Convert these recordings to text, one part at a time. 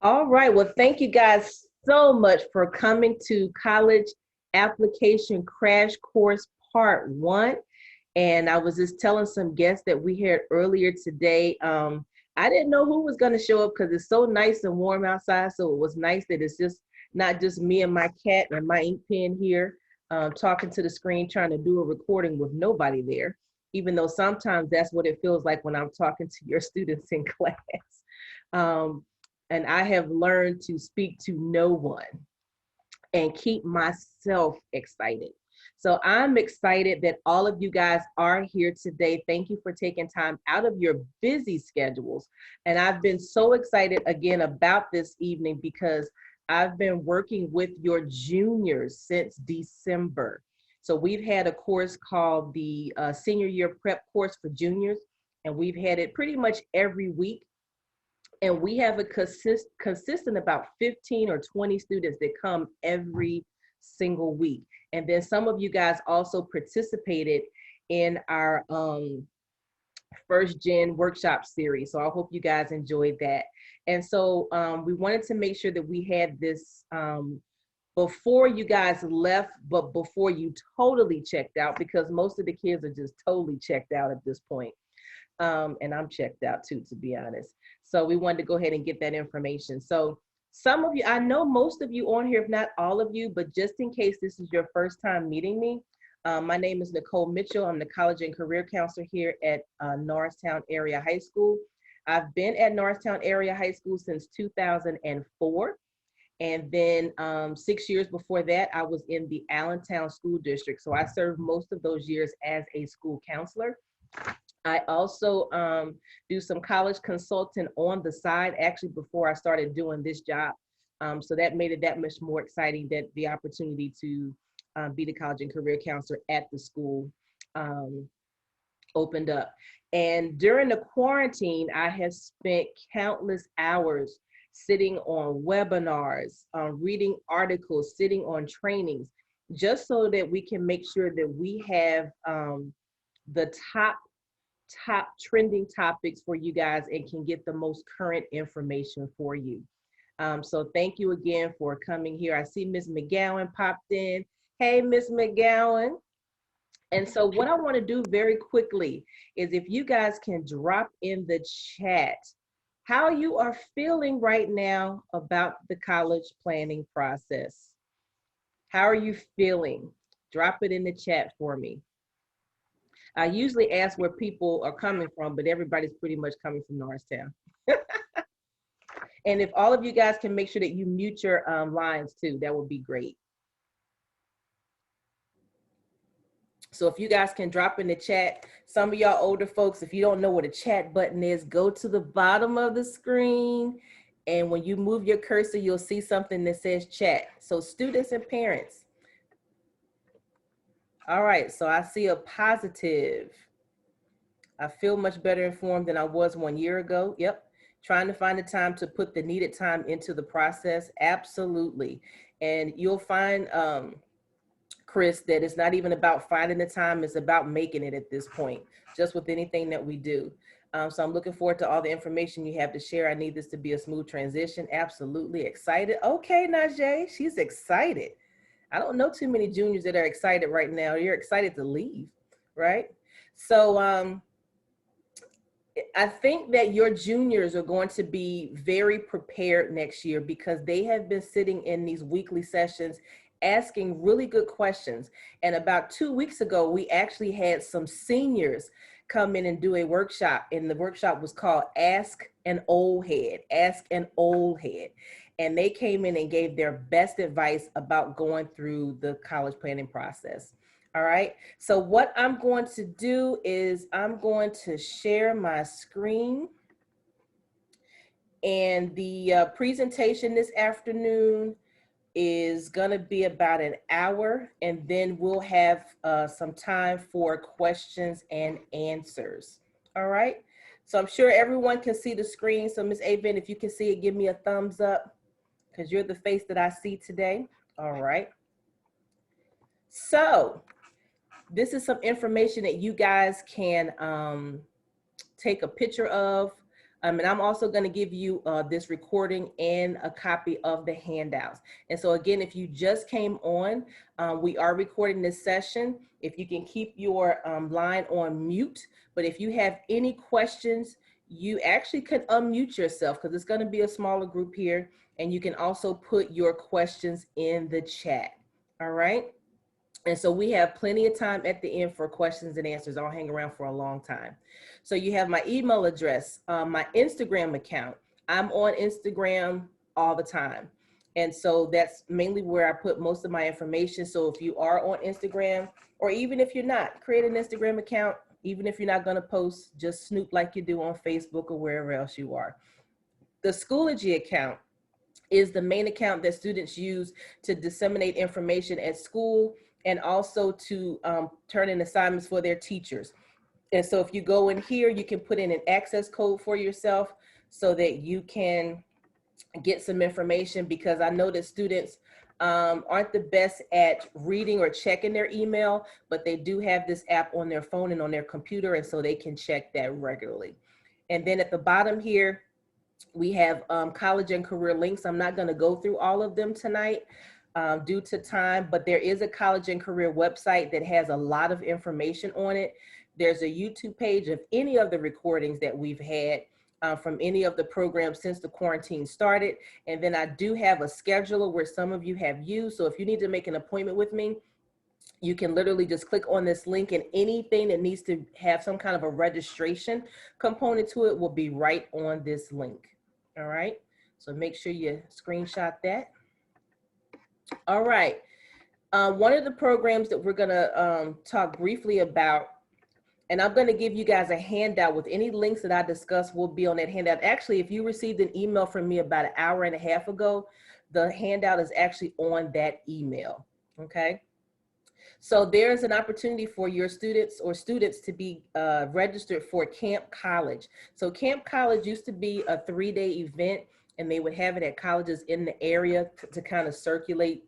All right. Well, thank you guys so much for coming to College Application Crash Course Part 1. And I was just telling some guests that we had earlier today. I didn't know who was going to show up because it's so nice and warm outside. So it was nice that it's just not just me and my cat and my ink pen here talking to the screen, trying to do a recording with nobody there, even though sometimes that's what it feels like when I'm talking to your students in class. Um, and I have learned to speak to no one and keep myself excited. So I'm excited that all of you guys are here today. Thank you for taking time out of your busy schedules. And I've been so excited again about this evening because I've been working with your juniors since December. So we've had a course called the Senior Year Prep Course for Juniors, and we've had it pretty much every week. And we have a consistent about 15 or 20 students that come every single week. And then some of you guys also participated in our first gen workshop series. So I hope you guys enjoyed that. And so we wanted to make sure that we had this before you guys left, but before you totally checked out, because most of the kids are just totally checked out at this point. And I'm checked out too, to be honest. So we wanted to go ahead and get that information. So some of you, I know most of you on here, if not all of you, but just in case this is your first time meeting me, my name is Nicole Mitchell. I'm the college and career counselor here at Norristown Area High School. I've been at Norristown Area High School since 2004. And then 6 years before that, I was in the Allentown School District. So I served most of those years as a school counselor. I also do some college consulting on the side, actually before I started doing this job. So that made it that much more exciting, that the opportunity to be the college and career counselor at the school opened up. And during the quarantine, I have spent countless hours sitting on webinars, reading articles, sitting on trainings, just so that we can make sure that we have the top trending topics for you guys and can get the most current information for you. So thank you again for coming here. I see Ms. McGowan popped in. Hey, Ms. McGowan. And so what I want to do very quickly is if you guys can drop in the chat how you are feeling right now about the college planning process. How are you feeling? Drop it in the chat for me. I usually ask where people are coming from, but everybody's pretty much coming from Norristown. And if all of you guys can make sure that you mute your lines too, that would be great. So if you guys can drop in the chat, some of y'all older folks, if you don't know what a chat button is, go to the bottom of the screen. And when you move your cursor, you'll see something that says chat. So students and parents. All right, so I see a positive. I feel much better informed than I was 1 year ago. Yep. Trying to find the time to put the needed time into the process. Absolutely. And you'll find, Chris, that it's not even about finding the time, it's about making it at this point, just with anything that we do. So I'm looking forward to all the information you have to share. I need this to be a smooth transition. Absolutely excited. Okay, Najee, she's excited. I don't know too many juniors that are excited right now. You're excited to leave, right? So I think that your juniors are going to be very prepared next year because they have been sitting in these weekly sessions asking really good questions. And about 2 weeks ago, we actually had some seniors come in and do a workshop, and the workshop was called Ask an Old Head, Ask an Old Head. And they came in and gave their best advice about going through the college planning process. All right, so what I'm going to do is I'm going to share my screen, and the presentation this afternoon is gonna be about an hour, and then we'll have some time for questions and answers. All right, so I'm sure everyone can see the screen. So Ms. Avin, if you can see it, give me a thumbs up because you're the face that I see today. All right, so this is some information that you guys can take a picture of. And I'm also going to give you this recording and a copy of the handouts. And so again, if you just came on, we are recording this session. If you can keep your line on mute, but if you have any questions, you actually could unmute yourself because it's going to be a smaller group here. And you can also put your questions in the chat. All right. And so we have plenty of time at the end for questions and answers. I'll hang around for a long time. So you have my email address, my Instagram account. I'm on Instagram all the time. And so that's mainly where I put most of my information. So if you are on Instagram, or even if you're not, create an Instagram account. Even if you're not going to post, just snoop like you do on Facebook or wherever else you are. The Schoology account is the main account that students use to disseminate information at school and also to turn in assignments for their teachers. And so if you go in here, you can put in an access code for yourself so that you can get some information, because I know that students aren't the best at reading or checking their email, but they do have this app on their phone and on their computer, and so they can check that regularly. And then at the bottom here, we have college and career links. I'm not going to go through all of them tonight due to time, but there is a college and career website that has a lot of information on it. There's a YouTube page of any of the recordings that we've had from any of the programs since the quarantine started. And then I do have a scheduler where some of you have used. So if you need to make an appointment with me, you can literally just click on this link, and anything that needs to have some kind of a registration component to it will be right on this link. All right, so make sure you screenshot that. All right, one of the programs that we're gonna talk briefly about, and I'm gonna give you guys a handout with any links that I discuss will be on that handout. Actually, if you received an email from me about an hour and a half ago, the handout is actually on that email, okay? So there's an opportunity for your students to be registered for Camp College. So Camp College used to be a 3-day event, and they would have it at colleges in the area to kind of circulate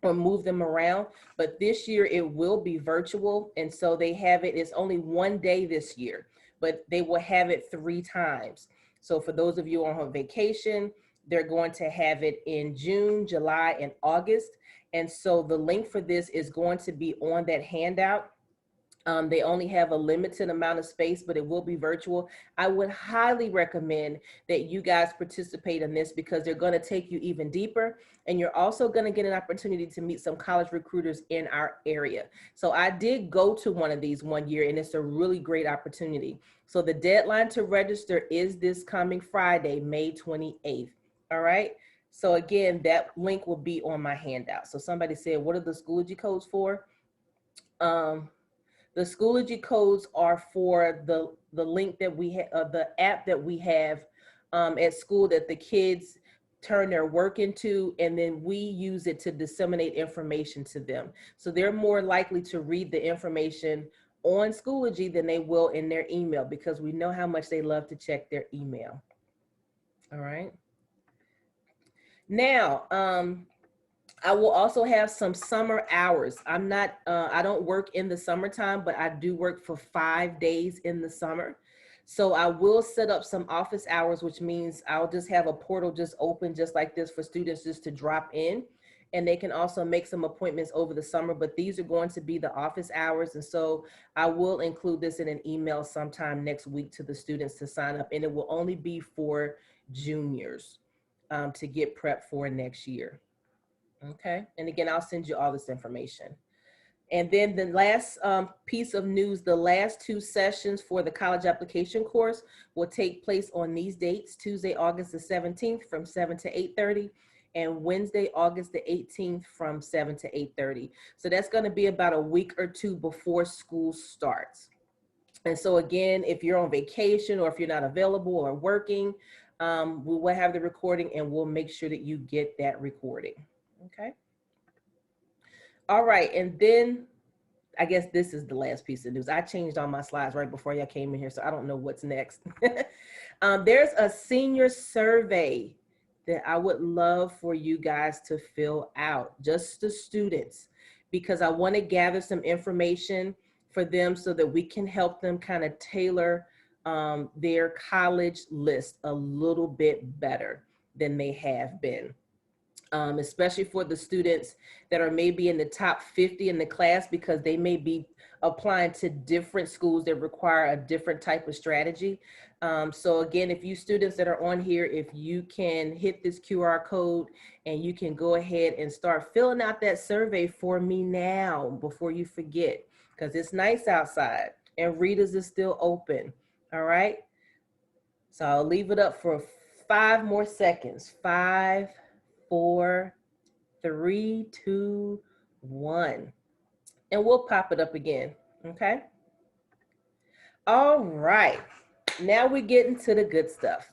or move them around. But this year it will be virtual. And so they have it, it's only 1 day this year, but they will have it 3 times. So for those of you on vacation, they're going to have it in June, July, and August. And so the link for this is going to be on that handout. They only have a limited amount of space, but it will be virtual. I would highly recommend that you guys participate in this because they're going to take you even deeper. And you're also going to get an opportunity to meet some college recruiters in our area. So I did go to one of these one year, and it's a really great opportunity. So the deadline to register is this coming Friday, May 28th. All right. So again, that link will be on my handout. So somebody said, what are the Schoology codes for? The Schoology codes are for the link that we have, the app that we have at school that the kids turn their work into, and then we use it to disseminate information to them. So they're more likely to read the information on Schoology than they will in their email, because we know how much they love to check their email. All right. Now, I will also have some summer hours. I'm not, I don't work in the summertime, but I do work for 5 days in the summer. So I will set up some office hours, which means I'll just have a portal just open just like this for students just to drop in. And they can also make some appointments over the summer, but these are going to be the office hours. And so I will include this in an email sometime next week to the students to sign up. And it will only be for juniors to get prepped for next year. Okay, and again, I'll send you all this information. And then the last piece of news, the last 2 sessions for the college application course will take place on these dates: Tuesday, August the 17th from 7 to 8:30, and Wednesday, August the 18th from 7 to 8:30. So that's going to be about a week or 2 before school starts. And so again, if you're on vacation or if you're not available or working, we will have the recording and we'll make sure that you get that recording. Okay. All right. And then I guess this is the last piece of news. I changed all my slides right before y'all came in here, so I don't know what's next. There's a senior survey that I would love for you guys to fill out, just the students, because I want to gather some information for them so that we can help them kind of tailor their college list a little bit better than they have been. Especially for the students that are maybe in the top 50 in the class, because they may be applying to different schools that require a different type of strategy. So again, if you students that are on here, if you can hit this QR code and you can go ahead and start filling out that survey for me now before you forget, because it's nice outside and readers is still open. All right. So I'll leave it up for 5 more seconds. 5, 4, 3, 2, 1. And we'll pop it up again, okay? All right, now we're getting to the good stuff.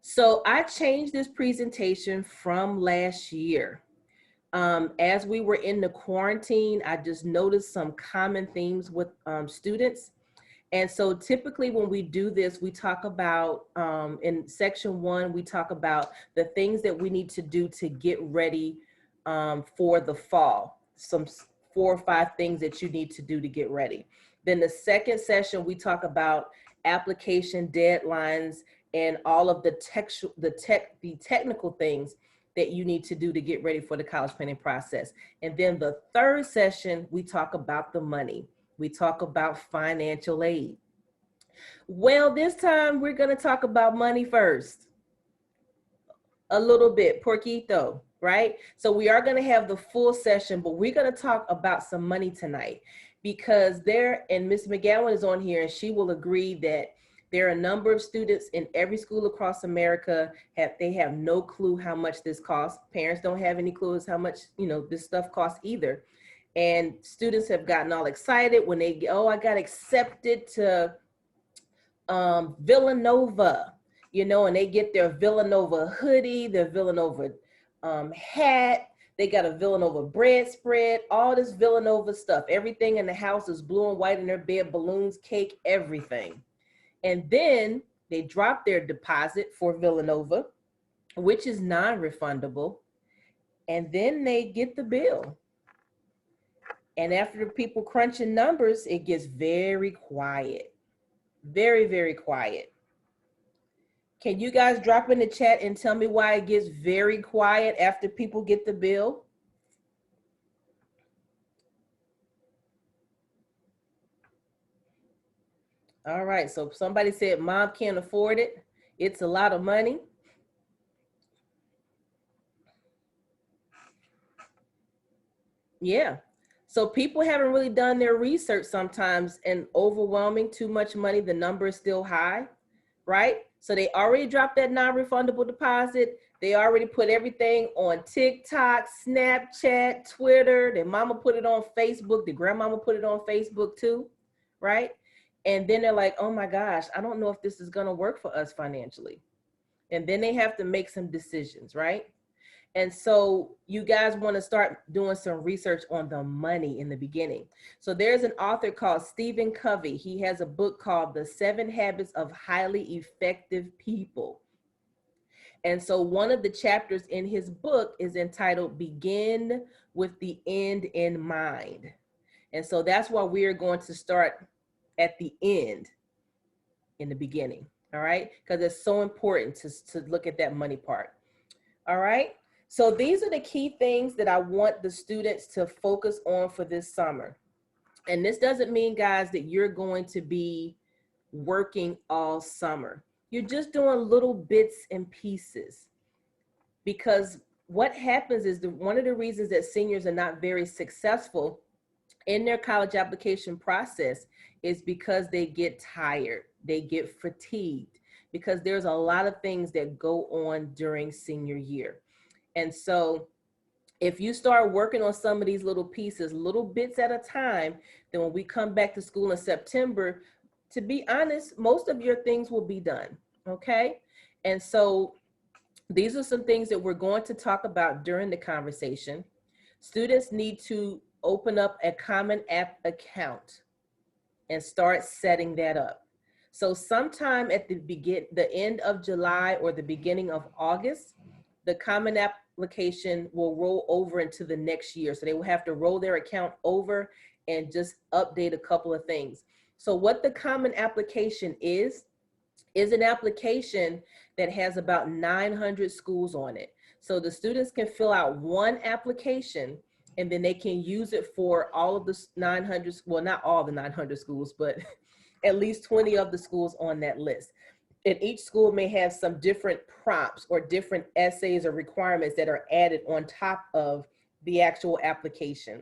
So I changed this presentation from last year. As we were in the quarantine, I just noticed some common themes with students. And so typically when we do this, we talk about, in section 1, we talk about the things that we need to do to get ready for the fall. Some 4 or 5 things that you need to do to get ready. Then the second session, we talk about application deadlines and all of the technical things that you need to do to get ready for the college planning process. And then the third session, we talk about the money. We talk about financial aid. Well, this time we're going to talk about money first. A little bit, poquito, right? So we are going to have the full session, but we're going to talk about some money tonight, because and Ms. McGowan is on here and she will agree that there are a number of students in every school across America they have no clue how much this costs. Parents don't have any clues how much, this stuff costs either. And students have gotten all excited when they, I got accepted to Villanova, and they get their Villanova hoodie, their Villanova hat, they got a Villanova bread spread, all this Villanova stuff. Everything in the house is blue and white in their bed, balloons, cake, everything. And then they drop their deposit for Villanova, which is non-refundable. And then they get the bill. And after the people crunching numbers, it gets very quiet. Very, very quiet. Can you guys drop in the chat and tell me why it gets very quiet after people get the bill? All right, so somebody said mom can't afford it. It's a lot of money. Yeah. So people haven't really done their research sometimes, and overwhelming too much money, the number is still high, right? So they already dropped that non-refundable deposit. They already put everything on TikTok, Snapchat, Twitter. Their mama put it on Facebook. The grandmama put it on Facebook too, right? And then they're like, oh my gosh, I don't know if this is gonna work for us financially. And then they have to make some decisions, right? And so you guys want to start doing some research on the money in the beginning. So there's an author called Stephen Covey. He has a book called The 7 Habits of Highly Effective People. And so one of the chapters in his book is entitled Begin with the End in Mind. And so that's why we're going to start at the end in the beginning. All right, because it's so important to look at that money part. All right. So these are the key things that I want the students to focus on for this summer. And this doesn't mean, guys, that you're going to be working all summer. You're just doing little bits and pieces. Because what happens is one of the reasons that seniors are not very successful in their college application process is because they get tired, they get fatigued, because there's a lot of things that go on during senior year. And so if you start working on some of these little pieces, little bits at a time, then when we come back to school in September, to be honest, most of your things will be done, okay? And so these are some things that we're going to talk about during the conversation. Students need to open up a Common App account and start setting that up. So sometime at the end of July or the beginning of August, the Common Application will roll over into the next year. So they will have to roll their account over and just update a couple of things. So what the Common Application is an application that has about 900 schools on it. So the students can fill out one application and then they can use it for all of the 900, well, not all the 900 schools, but at least 20 of the schools on that list. And each school may have some different prompts or different essays or requirements that are added on top of the actual application.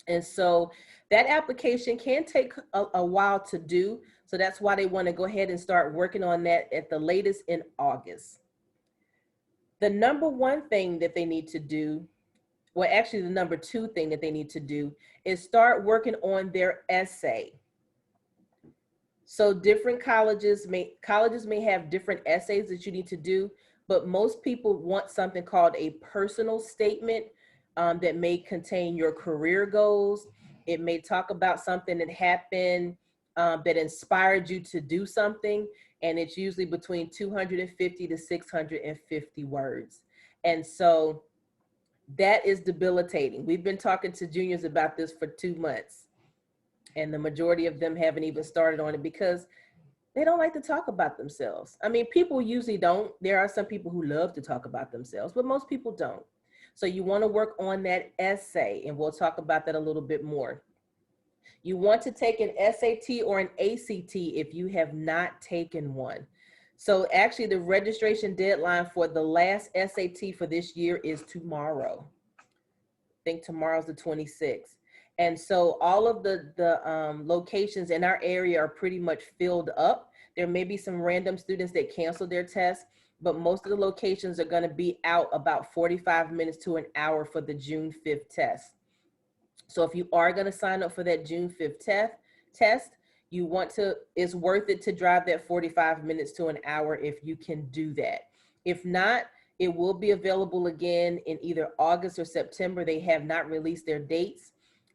And so that application can take a while to do. So that's why they want to go ahead and start working on that at the latest in August. The number one thing that they need to do, well, actually the number two thing that they need to do is start working on their essay. So different colleges may have different essays that you need to do, but most people want something called a personal statement that may contain your career goals. It may talk about something that happened that inspired you to do something, and it's usually between 250 to 650 words. And so that is debilitating. We've been talking to juniors about this for 2 months, and the majority of them haven't even started on it because they don't like to talk about themselves. I mean, people usually don't. There are some people who love to talk about themselves, but most people don't. So you want to work on that essay, and we'll talk about that a little bit more. You want to take an SAT or an ACT if you have not taken one. So actually the registration deadline for the last SAT for this year is tomorrow. I think tomorrow's the 26th. And so all of the locations in our area are pretty much filled up. There may be some random students that cancel their tests, but most of the locations are going to be out about 45 minutes to an hour for the June 5th test. So if you are going to sign up for that June 5th test, you want to, it's worth it to drive that 45 minutes to an hour if you can do that. If not, it will be available again in either August or September. They have not released their dates.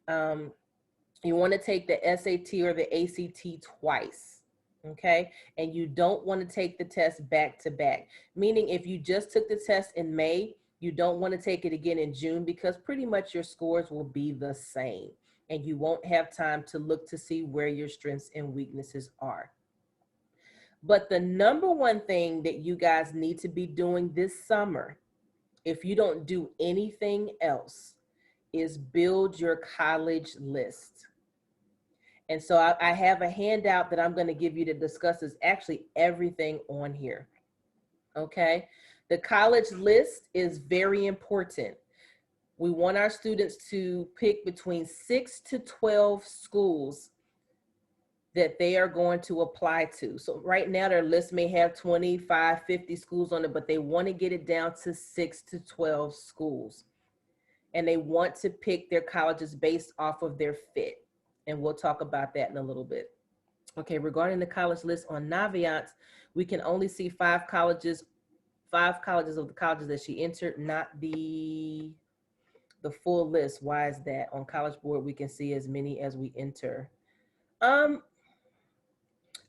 You want to take the SAT or the ACT twice, okay? And you don't want to take the test back to back, meaning if you just took the test in May, you don't want to take it again in June because pretty much your scores will be the same and you won't have time to look to see where your strengths and weaknesses are. But the number one thing that you guys need to be doing this summer, if you don't do anything else, is build your college list. And so I have a handout that I'm going to give you that discusses actually everything on here, okay? The college list is very important. We want our students to pick between 6 to 12 schools that they are going to apply to. So right now their list may have 25, 50 schools on it, but they want to get it down to 6 to 12 schools. And they want to pick their colleges based off of their fit. And we'll talk about that in a little bit. Okay, regarding the college list on Naviance, we can only see 5 colleges of the colleges that she entered, not the full list. Why is that? On College Board, we can see as many as we enter. I'm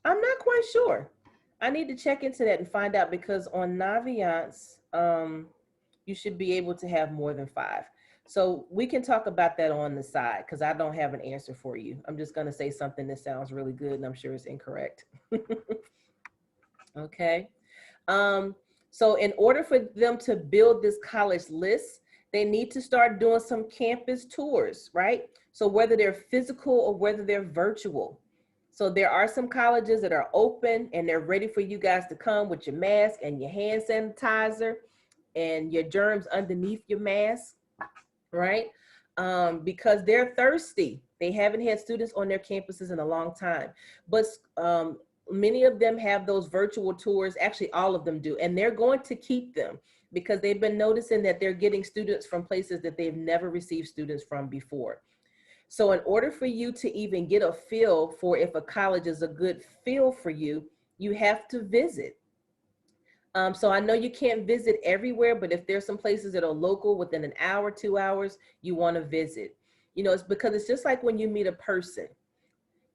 not quite sure. I need to check into that and find out because on Naviance, you should be able to have more than 5. So we can talk about that on the side because I don't have an answer for you. I'm just going to say something that sounds really good and I'm sure it's incorrect. Okay. So in order for them to build this college list, they need to start doing some campus tours, right? So whether they're physical or whether they're virtual. So there are some colleges that are open and they're ready for you guys to come with your mask and your hand sanitizer and your germs underneath your mask, right? Because they're thirsty. They haven't had students on their campuses in a long time. But many of them have those virtual tours, actually all of them do, and they're going to keep them because they've been noticing that they're getting students from places that they've never received students from before. So in order for you to even get a feel for if a college is a good feel for you, you have to visit. So I know you can't visit everywhere, but if there's some places that are local within an hour, 2 hours, you want to visit. You know, it's because it's just like when you meet a person.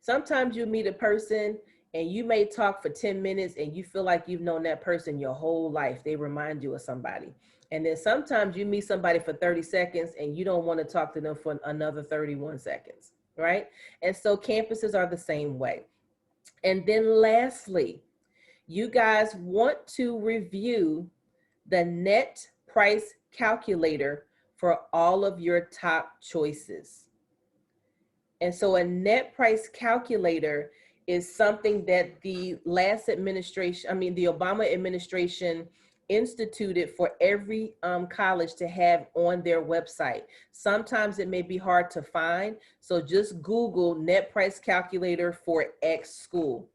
Sometimes you meet a person and you may talk for 10 minutes and you feel like you've known that person your whole life. They remind you of somebody. And then sometimes you meet somebody for 30 seconds and you don't want to talk to them for another 31 seconds, right? And so campuses are the same way. And then lastly, you guys want to review the net price calculator for all of your top choices. And so a net price calculator is something that the last administration, the Obama administration instituted for every college to have on their website. Sometimes it may be hard to find, so just Google net price calculator for X school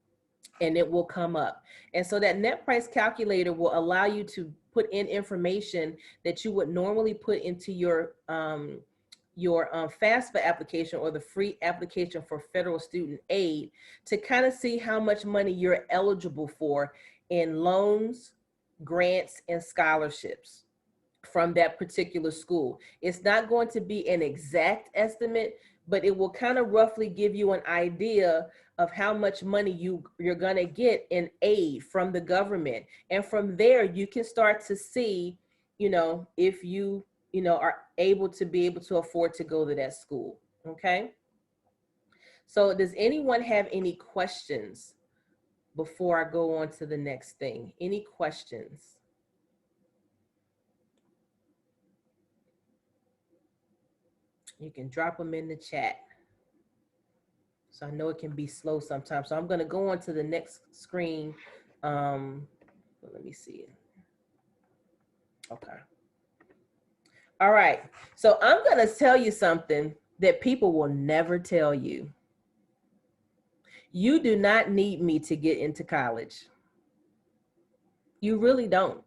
and it will come up. And so that net price calculator will allow you to put in information that you would normally put into your FAFSA application or the free application for federal student aid to kind of see how much money you're eligible for in loans, grants, and scholarships from that particular school. It's not going to be an exact estimate, but it will kind of roughly give you an idea of how much money you're going to get in aid from the government. And from there, you can start to see, if you are able to afford to go to that school. Okay. So does anyone have any questions before I go on to the next thing? Any questions? You can drop them in the chat. So I know it can be slow sometimes. So I'm going to go on to the next screen. Let me see it. Okay. All right. So I'm going to tell you something that people will never tell you. You do not need me to get into college. You really don't.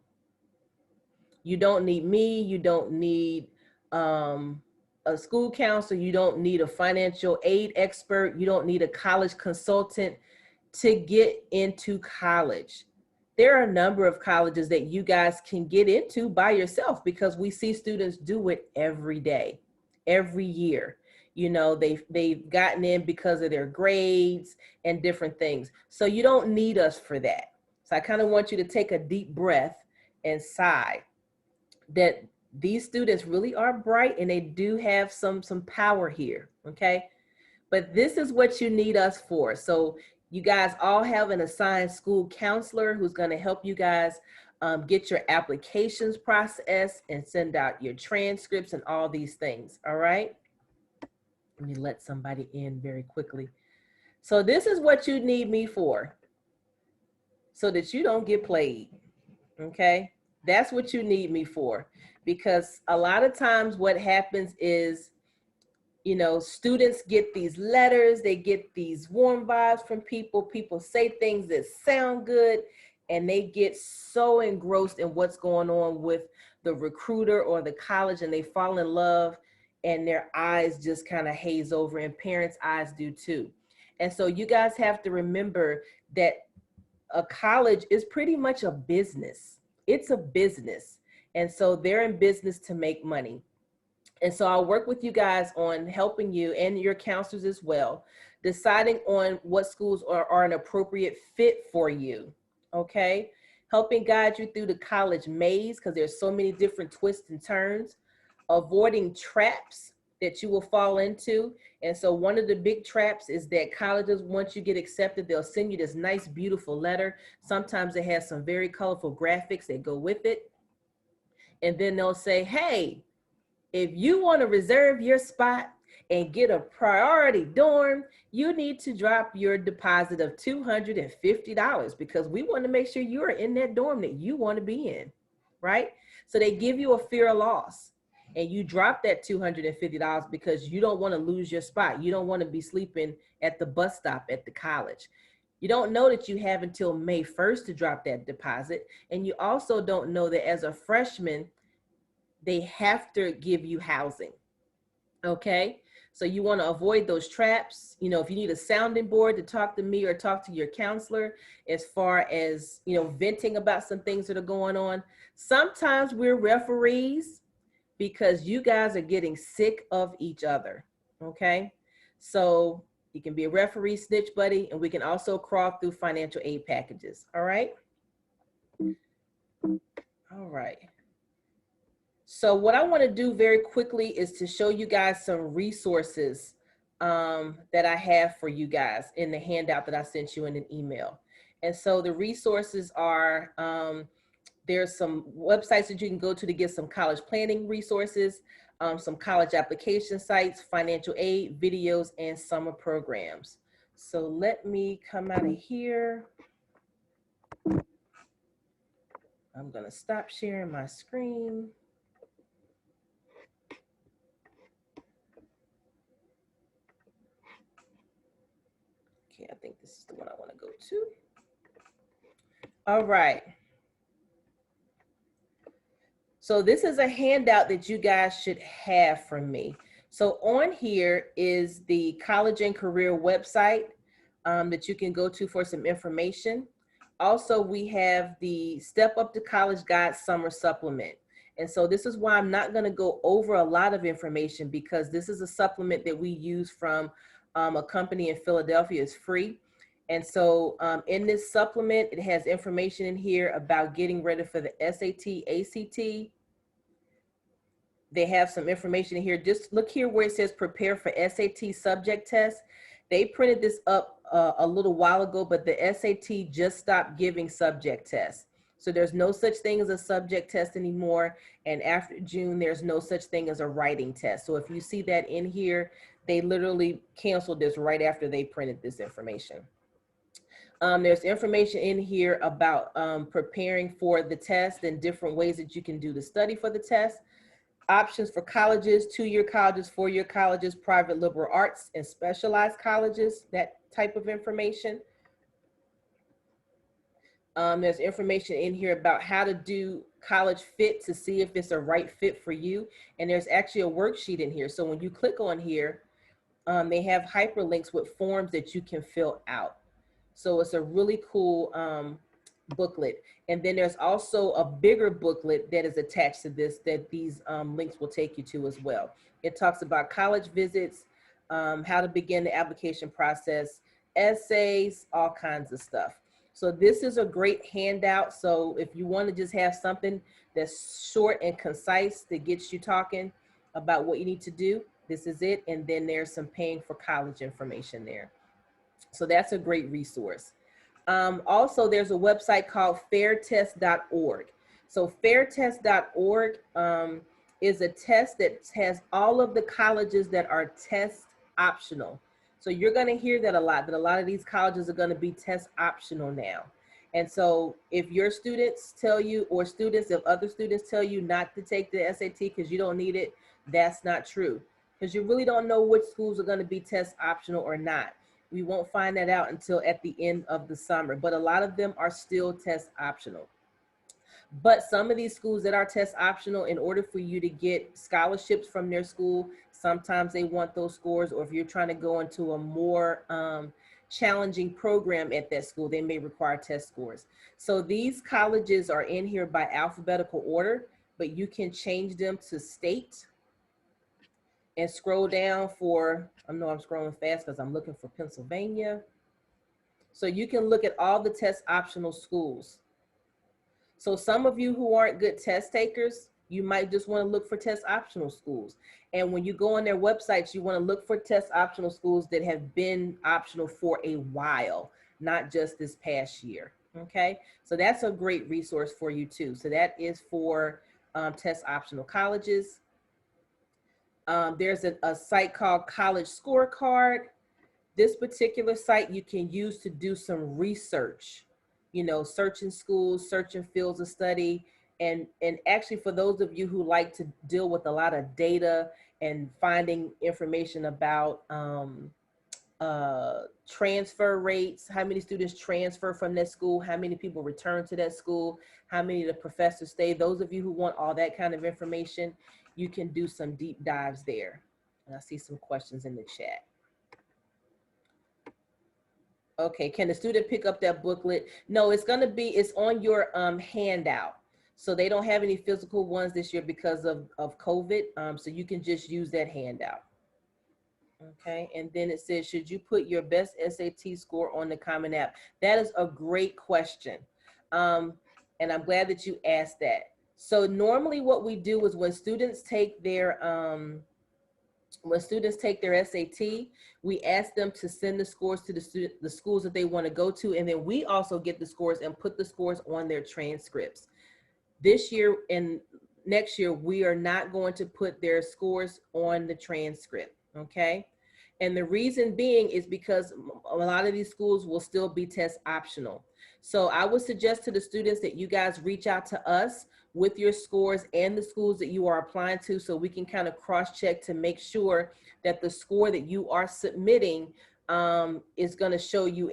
You don't need me. You don't need a school counselor. You don't need a financial aid expert. You don't need a college consultant to get into college. There are a number of colleges that you guys can get into by yourself because we see students do it every day, every year. They've gotten in because of their grades and different things. So you don't need us for that. So I kind of want you to take a deep breath and sigh that these students really are bright and they do have some power here, okay? But this is what you need us for. So you guys all have an assigned school counselor who's going to help you guys get your applications processed and send out your transcripts and all these things, all right? Let me let somebody in very quickly. So this is what you need me for so that you don't get played, okay? That's what you need me for, because a lot of times what happens is, students get these letters, they get these warm vibes from people, people say things that sound good, and they get so engrossed in what's going on with the recruiter or the college, and they fall in love, and their eyes just kind of haze over, and parents' eyes do too. And so you guys have to remember that a college is pretty much a business. It's a business. And so they're in business to make money. And so I'll work with you guys on helping you and your counselors as well, deciding on what schools are an appropriate fit for you, okay? Helping guide you through the college maze, because there's so many different twists and turns, avoiding traps that you will fall into. And so one of the big traps is that colleges, once you get accepted, they'll send you this nice, beautiful letter. Sometimes it has some very colorful graphics that go with it. And then they'll say, hey, if you want to reserve your spot and get a priority dorm, you need to drop your deposit of $250 because we want to make sure you are in that dorm that you want to be in, right? So they give you a fear of loss, and you drop that $250 because you don't want to lose your spot. You don't want to be sleeping at the bus stop at the college. You don't know that you have until May 1st to drop that deposit. And you also don't know that as a freshman, they have to give you housing, okay? So you want to avoid those traps. If you need a sounding board to talk to me or talk to your counselor as far as, venting about some things that are going on. Sometimes we're referees because you guys are getting sick of each other, okay? So you can be a referee snitch buddy, and we can also crawl through financial aid packages, all right? All right. So what I want to do very quickly is to show you guys some resources that I have for you guys in the handout that I sent you in an email. And so the resources are, there's some websites that you can go to get some college planning resources, some college application sites, financial aid, videos, and summer programs. So let me come out of here. I'm gonna stop sharing my screen. Okay, I think this is the one I wanna go to. All right. So this is a handout that you guys should have from me. So on here is the college and career website that you can go to for some information. Also, we have the Step Up to College Guide Summer Supplement. And so this is why I'm not gonna go over a lot of information, because this is a supplement that we use from a company in Philadelphia. It's free. And so in this supplement, it has information in here about getting ready for the SAT, ACT. They have some information in here. Just look here where it says prepare for SAT subject test. They printed this up a little while ago, but the SAT just stopped giving subject tests. So there's no such thing as a subject test anymore. And after June, there's no such thing as a writing test. So if you see that in here, they literally canceled this right after they printed this information. There's information in here about preparing for the test and different ways that you can do the study for the test. Options for colleges, 2-year colleges, 4-year colleges, private liberal arts, and specialized colleges, that type of information. There's information in here about how to do college fit to see if it's a right fit for you. And there's actually a worksheet in here. So when you click on here, they have hyperlinks with forms that you can fill out. So it's a really cool booklet. And then there's also a bigger booklet that is attached to this that these links will take you to as well. It talks about college visits, how to begin the application process, essays, all kinds of stuff. So this is a great handout. So if you want to just have something that's short and concise that gets you talking about what you need to do, this is it. And then there's some paying for college information there. So that's a great resource. Also, there's a website called fairtest.org. So fairtest.org is a test that has all of the colleges that are test optional. So you're going to hear that a lot of these colleges are going to be test optional now. And so if your students tell you, or students, if other students tell you not to take the SAT because you don't need it, that's not true. Because you really don't know which schools are going to be test optional or not. We won't find that out until at the end of the summer, but a lot of them are still test optional. But some of these schools that are test optional, in order for you to get scholarships from their school, sometimes they want those scores, or if you're trying to go into a more challenging program at that school, they may require test scores. So these colleges are in here by alphabetical order, but you can change them to state. And scroll down for, I know I'm scrolling fast because I'm looking for Pennsylvania. So you can look at all the test optional schools. So some of you who aren't good test takers, you might just want to look for test optional schools. And when you go on their websites, you want to look for test optional schools that have been optional for a while, not just this past year. Okay, so that's a great resource for you too. So that is for test optional colleges. There's a site called College Scorecard. This particular site you can use to do some research, you know, searching schools, searching fields of study. And actually for those of you who like to deal with a lot of data and finding information about transfer rates, how many students transfer from that school, how many people return to that school, how many of the professors stay. Those of you who want all that kind of information, you can do some deep dives there. And I see some questions in the chat. Okay, can the student pick up that booklet? No, it's gonna be, it's on your handout. So they don't have any physical ones this year because of COVID. So you can just use that handout. Okay, and then it says, should you put your best SAT score on the Common App? That is a great question. And I'm glad that you asked that. So normally what we do is when students take their when students take their SAT, we ask them to send the scores to the schools that they want to go to, and then we also get the scores and put the scores on their transcripts. This year and next year, we are not going to put their scores on the transcript, okay? And the reason being is because a lot of these schools will still be test optional. So I would suggest to the students that you guys reach out to us with your scores and the schools that you are applying to, so we can kind of cross-check to make sure that the score that you are submitting is going to show you,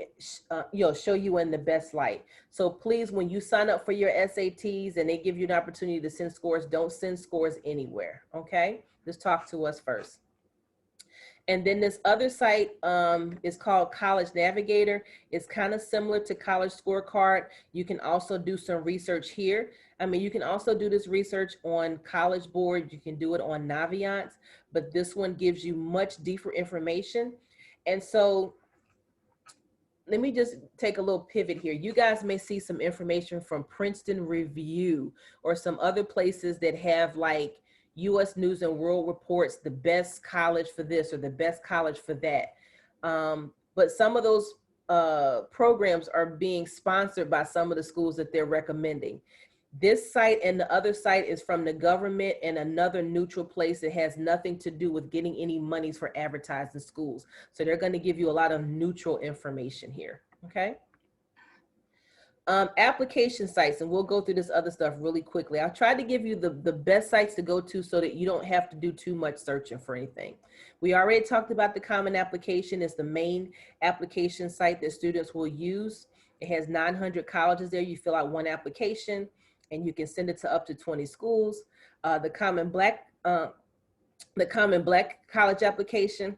show you in the best light. So please, when you sign up for your SATs and they give you an opportunity to send scores, don't send scores anywhere, okay? Just talk to us first. And then this other site is called College Navigator. It's kind of similar to College Scorecard. You can also do some research here. I mean, you can also do this research on College Board. You can do it on Naviance, but this one gives you much deeper information. And so let me just take a little pivot here. You guys may see some information from Princeton Review or some other places that have like US News and World Reports, the best college for this or the best college for that. But some of those programs are being sponsored by some of the schools that they're recommending. This site and the other site is from the government and another neutral place that has nothing to do with getting any monies for advertising schools. So they're going to give you a lot of neutral information here, okay? Application sites, and we'll go through this other stuff really quickly. I'll try to give you the best sites to go to so that you don't have to do too much searching for anything. We already talked about the Common Application. It's the main application site that students will use. It has 900 colleges there. You fill out one application and you can send it to up to 20 schools. The Common Black College Application.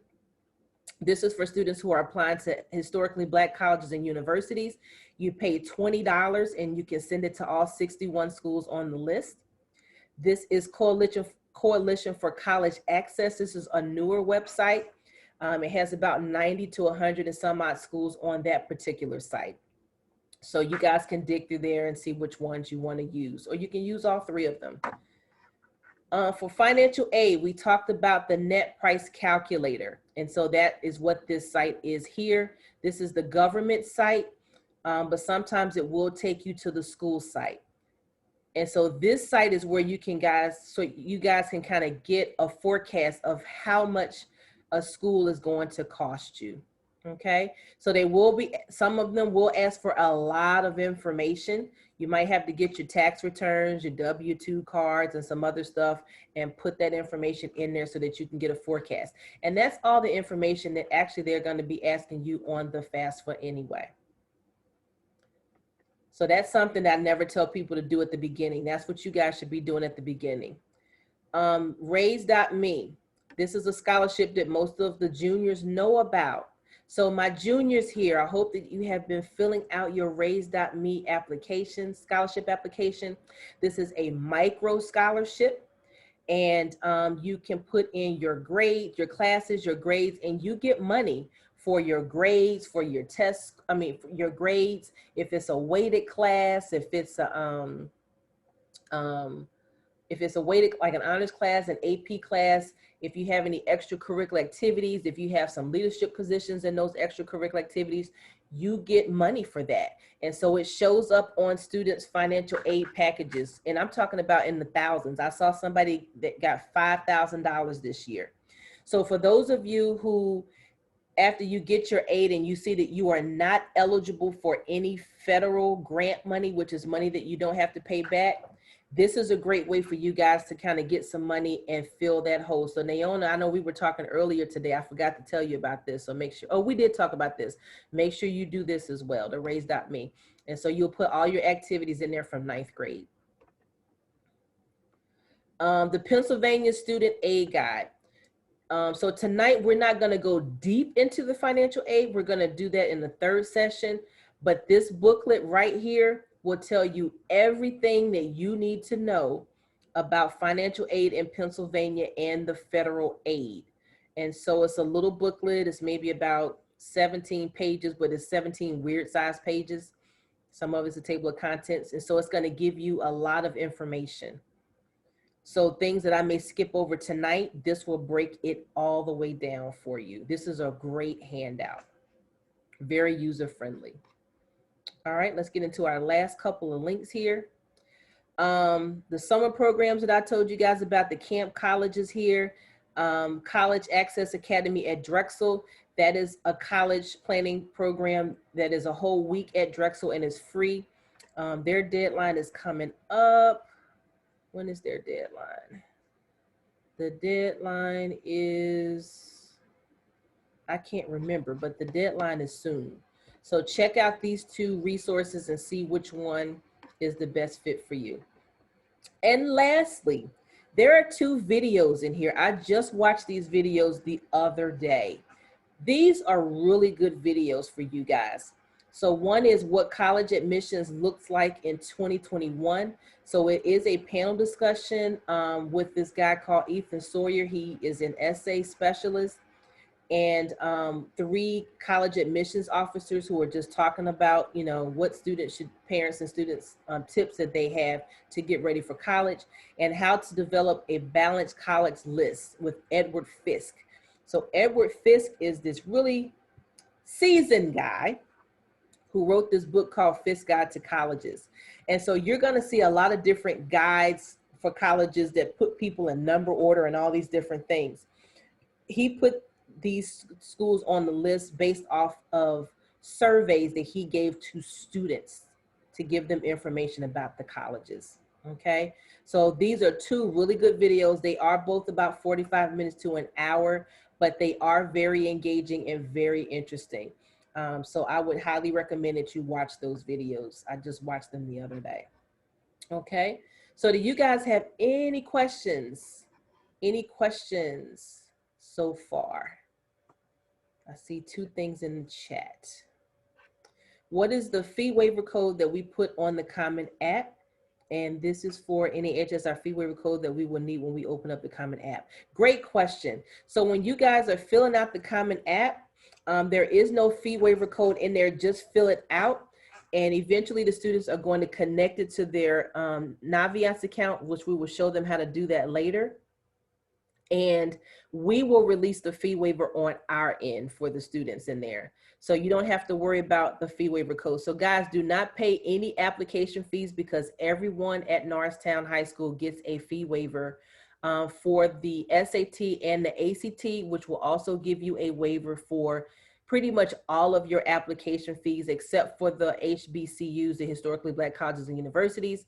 This is for students who are applying to historically Black colleges and universities. You pay $20 and you can send it to all 61 schools on the list. This is Coalition for College Access. This is a newer website. It has about 90 to 100 and some odd schools on that particular site. So you guys can dig through there and see which ones you want to use, or you can use all three of them. For financial aid, we talked about the net price calculator. And so that is what this site is here. This is the government site, but sometimes it will take you to the school site. And so this site is where you can you guys can kind of get a forecast of how much a school is going to cost you. Okay, so they will be, some of them will ask for a lot of information. You might have to get your tax returns, your W-2 cards, and some other stuff, and put that information in there so that you can get a forecast. And that's all the information that actually they're going to be asking you on the FAFSA anyway. So that's something that I never tell people to do at the beginning. That's what you guys should be doing at the beginning. Raise.me. This is a scholarship that most of the juniors know about. So my juniors here, I hope that you have been filling out your Raise.me application, scholarship application. This is a micro scholarship, and you can put in your grade, your classes, your grades, and you get money for your grades, for your tests, for your grades, if it's a weighted class, if it's a weighted, like an honors class, an AP class, if you have any extracurricular activities, if you have some leadership positions in those extracurricular activities, you get money for that. And so it shows up on students' financial aid packages. And I'm talking about in the thousands. I saw somebody that got $5,000 this year. So for those of you who, after you get your aid and you see that you are not eligible for any federal grant money, which is money that you don't have to pay back, this is a great way for you guys to kind of get some money and fill that hole. So Naona, I know we were talking earlier today. I forgot to tell you about this. So make sure, oh, we did talk about this. Make sure you do this as well, the Raise.me. And so you'll put all your activities in there from 9th grade. The Pennsylvania Student Aid Guide. So tonight we're not going to go deep into the financial aid. We're going to do that in the 3rd session. But this booklet right here will tell you everything that you need to know about financial aid in Pennsylvania and the federal aid. And so it's a little booklet. It's maybe about 17 pages, but it's 17 weird size pages. Some of it's a table of contents. And so it's going to give you a lot of information. So things that I may skip over tonight, this will break it all the way down for you. This is a great handout, very user-friendly. All right, let's get into our last couple of links here. The summer programs that I told you guys about, the camp colleges here, College Access Academy at Drexel. That is a college planning program that is a whole week at Drexel and is free. Their deadline is coming up. When is their deadline? The deadline is, I can't remember, but the deadline is soon. So check out these two resources and see which one is the best fit for you. And lastly, there are two videos in here. I just watched these videos the other day. These are really good videos for you guys. So one is what college admissions looks like in 2021. So it is a panel discussion with this guy called Ethan Sawyer. He is an essay specialist, and 3 college admissions officers who are just talking about, you know, what students should, parents and students, tips that they have to get ready for college, and how to develop a balanced college list with Edward Fisk. So Edward Fisk is this really seasoned guy who wrote this book called Fisk Guide to Colleges. And so you're gonna see a lot of different guides for colleges that put people in number order and all these different things. He put these schools on the list based off of surveys that he gave to students to give them information about the colleges, okay? So these are 2 really good videos. They are both about 45 minutes to an hour, but they are very engaging and very interesting. So I would highly recommend that you watch those videos. I just watched them the other day. Okay, so do you guys have any questions? Any questions so far? I see 2 things in the chat. What is the fee waiver code that we put on the Common App? And this is for NAHS, fee waiver code that we will need when we open up the Common App. Great question. So when you guys are filling out the Common App, there is no fee waiver code in there. Just fill it out, and eventually the students are going to connect it to their Naviance account, which we will show them how to do that later. And we will release the fee waiver on our end for the students in there. So you don't have to worry about the fee waiver code. So guys, do not pay any application fees, because everyone at Norristown High School gets a fee waiver for the SAT and the ACT, which will also give you a waiver for pretty much all of your application fees, except for the HBCUs, the historically Black colleges and universities.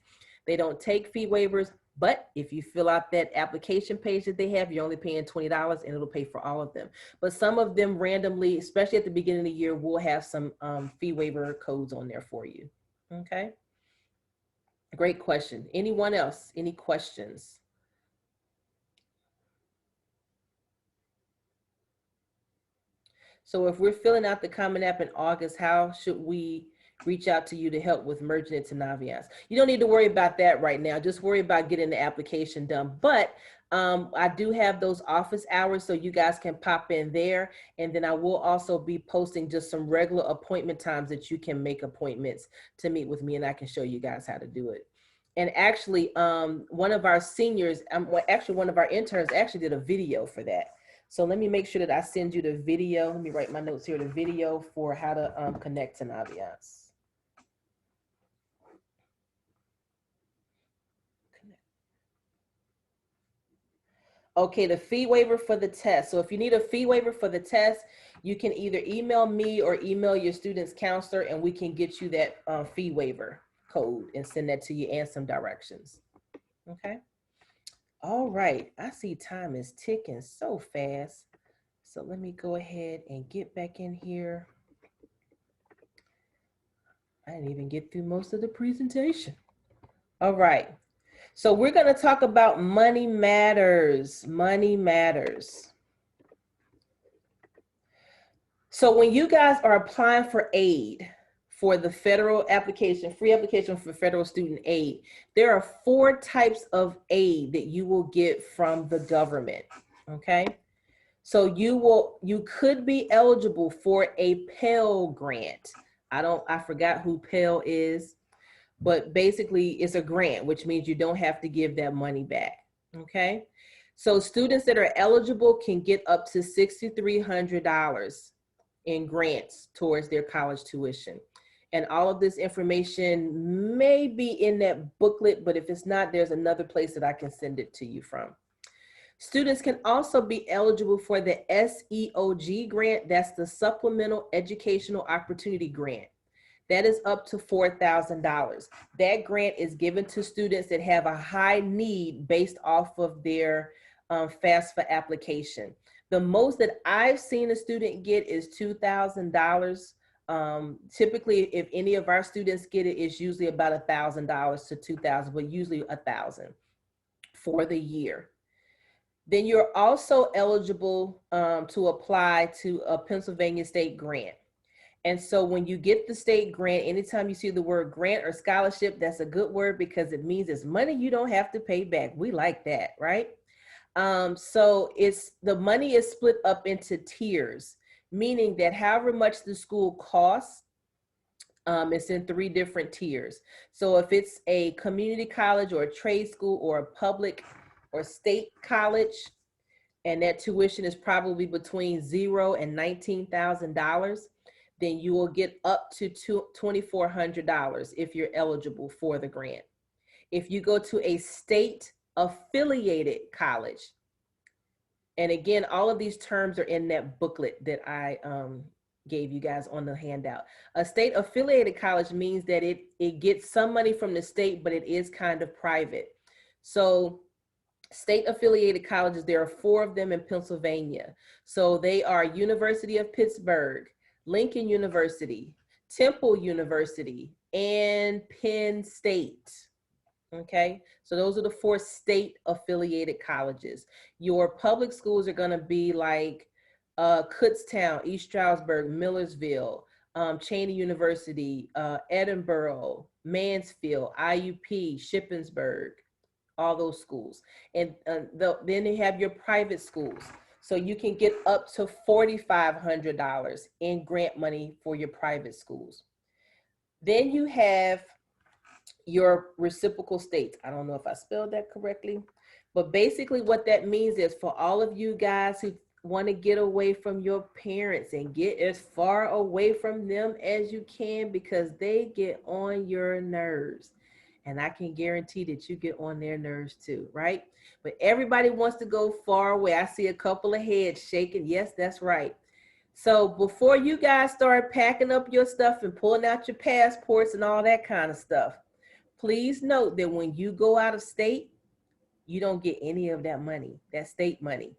They don't take fee waivers, but if you fill out that application page that they have, you're only paying $20 and it'll pay for all of them. But some of them randomly, especially at the beginning of the year, will have some fee waiver codes on there for you. Okay. Great question. Anyone else? Any questions? So if we're filling out the Common App in August, how should we reach out to you to help with merging it to Naviance? You don't need to worry about that right now. Just worry about getting the application done. But I do have those office hours, so you guys can pop in there. And then I will also be posting just some regular appointment times that you can make appointments to meet with me, and I can show you guys how to do it. And actually, one of our seniors, actually one of our interns actually did a video for that. So let me make sure that I send you the video. Let me write my notes here, the video for how to connect to Naviance. Okay, the fee waiver for the test. So if you need a fee waiver for the test, you can either email me or email your student's counselor, and we can get you that fee waiver code and send that to you and some directions. Okay. All right, I see time is ticking so fast. So let me go ahead and get back in here. I didn't even get through most of the presentation. All right, so we're gonna talk about money matters. Money matters. So when you guys are applying for aid, for the federal application, free application for federal student aid, there are 4 types of aid that you will get from the government, okay? So you could be eligible for a Pell Grant. I forgot who Pell is, but basically it's a grant, which means you don't have to give that money back, Okay, so students that are eligible can get up to $6,300 in grants towards their college tuition. And all of this information may be in that booklet, but if it's not, there's another place that I can send it to you from. Students can also be eligible for the SEOG grant. That's the Supplemental Educational Opportunity Grant. That is up to $4,000. That grant is given to students that have a high need based off of their FAFSA application. The most that I've seen a student get is $2,000. Typically, if any of our students get it, it's usually about $1,000 to $2,000, but usually $1,000 for the year. Then you're also eligible to apply to a Pennsylvania state grant. And so when you get the state grant, anytime you see the word grant or scholarship, that's a good word because it means it's money you don't have to pay back. We like that, right? So the money is split up into tiers, meaning that however much the school costs, it's in 3 different tiers. So if it's a community college or a trade school or a public or state college, and that tuition is probably between $0 and $19,000, then you will get up to $2,400 if you're eligible for the grant. If you go to a state affiliated college, and again, all of these terms are in that booklet that I gave you guys on the handout. A state affiliated college means that it gets some money from the state, but it is kind of private. So state affiliated colleges, there are 4 of them in Pennsylvania. So they are University of Pittsburgh, Lincoln University, Temple University, and Penn State. Okay, so those are the 4 state affiliated colleges. Your public schools are going to be like Kutztown, East Stroudsburg, Millersville, Cheney University, Edinburgh, Mansfield, IUP, Shippensburg, all those schools. And then they have your private schools. So you can get up to $4,500 in grant money for your private schools. Then you have your reciprocal states. I don't know if I spelled that correctly, but basically what that means is for all of you guys who want to get away from your parents and get as far away from them as you can because they get on your nerves. And I can guarantee that you get on their nerves too, right? But everybody wants to go far away. I see a couple of heads shaking. Yes, that's right. So before you guys start packing up your stuff and pulling out your passports and all that kind of stuff, please note that when you go out of state, you don't get any of that money, that state money.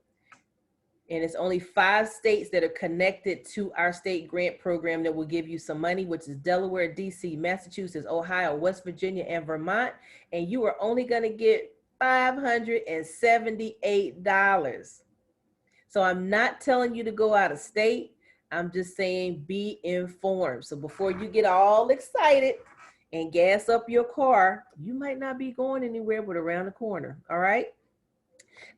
And it's only 5 states that are connected to our state grant program that will give you some money, which is Delaware, DC, Massachusetts, Ohio, West Virginia, and Vermont. And you are only going to get $578. So I'm not telling you to go out of state. I'm just saying be informed. So before you get all excited and gas up your car, you might not be going anywhere but around the corner, all right?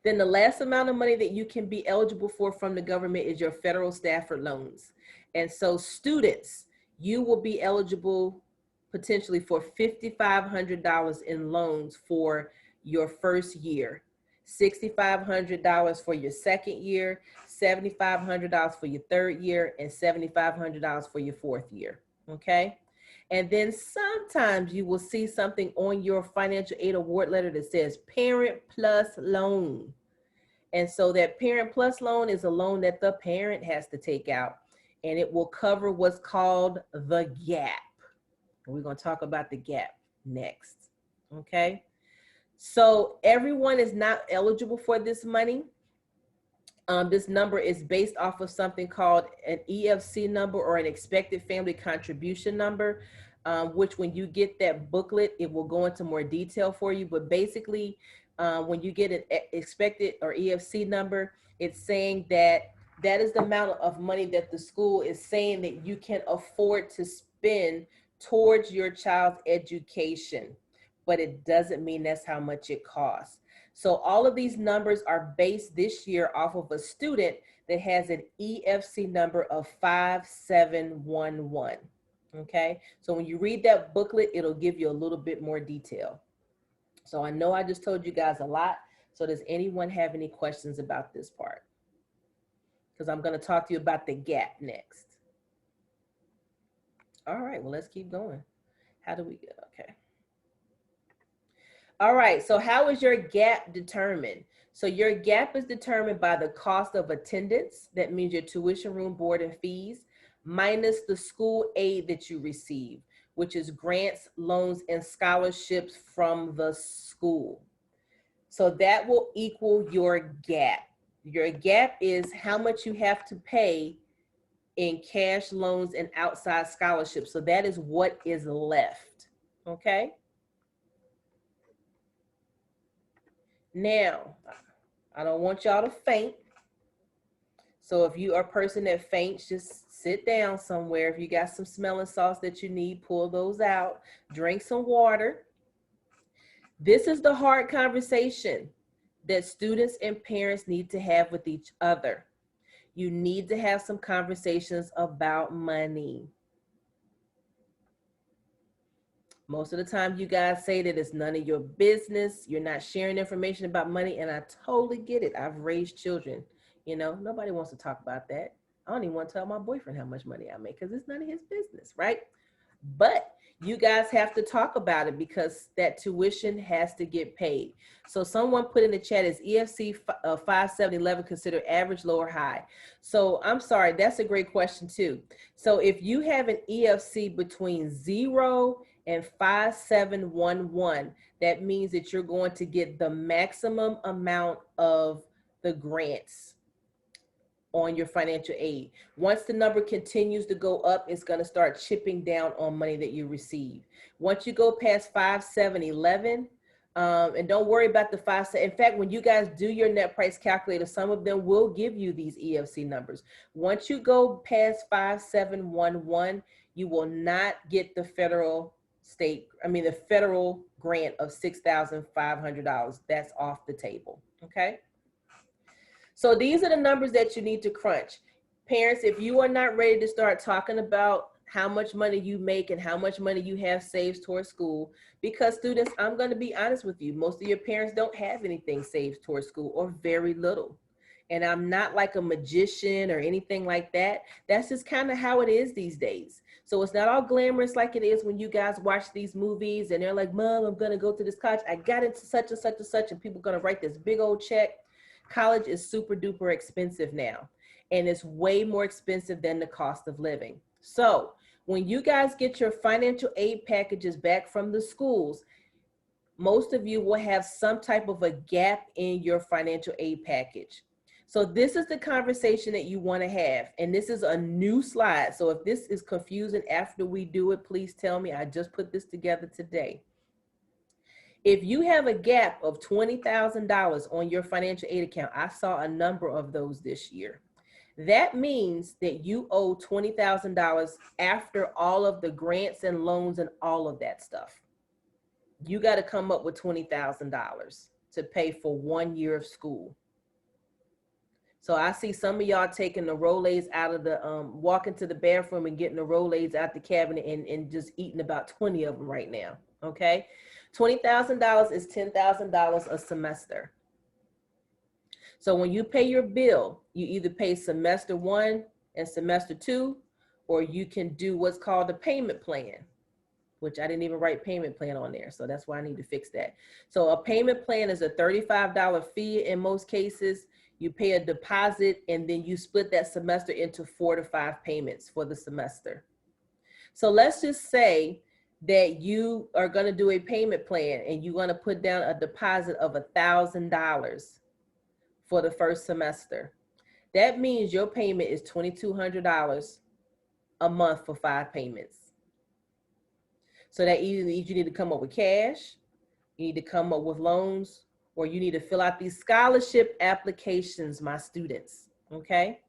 Then the last amount of money that you can be eligible for from the government is your federal Stafford loans. And so students, you will be eligible potentially for $5,500 in loans for your first year, $6,500 for your second year, $7,500 for your third year, and $7,500 for your fourth year, okay? And then sometimes you will see something on your financial aid award letter that says Parent Plus Loan. And so that Parent Plus Loan is a loan that the parent has to take out, and it will cover what's called the gap. And we're going to talk about the gap next, okay? So everyone is not eligible for this money. This number is based off of something called an EFC number or an expected family contribution number, which when you get that booklet, it will go into more detail for you. But basically, when you get an expected or EFC number, it's saying that that is the amount of money that the school is saying that you can afford to spend towards your child's education. But it doesn't mean that's how much it costs. So all of these numbers are based this year off of a student that has an EFC number of 5711, okay? So when you read that booklet, it'll give you a little bit more detail. So I know I just told you guys a lot, So does anyone have any questions about this part? Because I'm going to talk to you about the gap next. All right, well, let's keep going. How do we go? Okay. All right, so how is your gap determined? So your gap is determined by the cost of attendance, that means your tuition, room, board, and fees, minus the school aid that you receive, which is grants, loans, and scholarships from the school. So that will equal your gap. Your gap is how much you have to pay in cash, loans, and outside scholarships. So that is what is left, okay? Now, I don't want y'all to faint. So if you are a person that faints, just sit down somewhere. If you got some smelling salts that you need, pull those out. Drink some water. This is the hard conversation that students and parents need to have with each other. You need to have some conversations about money. Most of the time you guys say that it's none of your business. You're not sharing information about money, and I totally get it. I've raised children. You know, nobody wants to talk about that. I don't even want to tell my boyfriend how much money I make because it's none of his business, right? But you guys have to talk about it because that tuition has to get paid. So someone put in the chat, is EFC 5711 considered average, low, or high? So I'm sorry, that's a great question too. So if you have an EFC between 0 and 5711, that means that you're going to get the maximum amount of the grants on your financial aid. Once the number continues to go up, it's going to start chipping down on money that you receive. Once you go past 5711, and don't worry about the 5. In fact, when you guys do your net price calculator, some of them will give you these EFC numbers. Once you go past 5711, you will not get the federal grant of $6,500. That's off the table, okay? So these are the numbers that you need to crunch. Parents, if you are not ready to start talking about how much money you make and how much money you have saved towards school, because students, I'm going to be honest with you, most of your parents don't have anything saved towards school or very little. And I'm not like a magician or anything like that. That's just kind of how it is these days. So it's not all glamorous like it is when you guys watch these movies and they're like, Mom, I'm going to go to this college. I got into such and such and such, and people are going to write this big old check. College is super duper expensive now, and it's way more expensive than the cost of living. So when you guys get your financial aid packages back from the schools, most of you will have some type of a gap in your financial aid package. So this is the conversation that you want to have. And this is a new slide. So if this is confusing after we do it, please tell me. I just put this together today. If you have a gap of $20,000 on your financial aid account, I saw a number of those this year. That means that you owe $20,000 after all of the grants and loans and all of that stuff. You got to come up with $20,000 to pay for 1 year of school. So I see some of y'all taking the Rolaids out of the, walking to the bathroom and getting the Rolaids out the cabinet and just eating about 20 of them right now, okay? $20,000 is $10,000 a semester. So when you pay your bill, you either pay semester 1 and semester 2, or you can do what's called a payment plan, which I didn't even write payment plan on there. So that's why I need to fix that. So a payment plan is a $35 fee in most cases. You pay a deposit and then you split that semester into 4 to 5 payments for the semester. So let's just say that you are going to do a payment plan and you're going to put down a deposit of $1,000 for the first semester. That means your payment is $2,200 a month for 5 payments. So that either you need to come up with cash, you need to come up with loans, or you need to fill out these scholarship applications, my students, okay?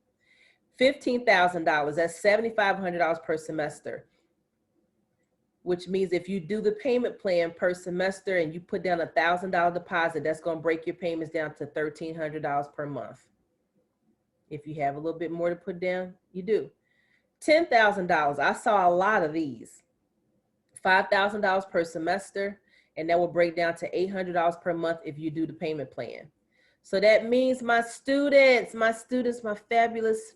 $15,000, that's $7,500 per semester, which means if you do the payment plan per semester and you put down a $1,000 deposit, that's going to break your payments down to $1,300 per month. If you have a little bit more to put down, you do. $10,000, I saw a lot of these. $5,000 per semester, and that will break down to $800 per month if you do the payment plan. So that means my students, my fabulous,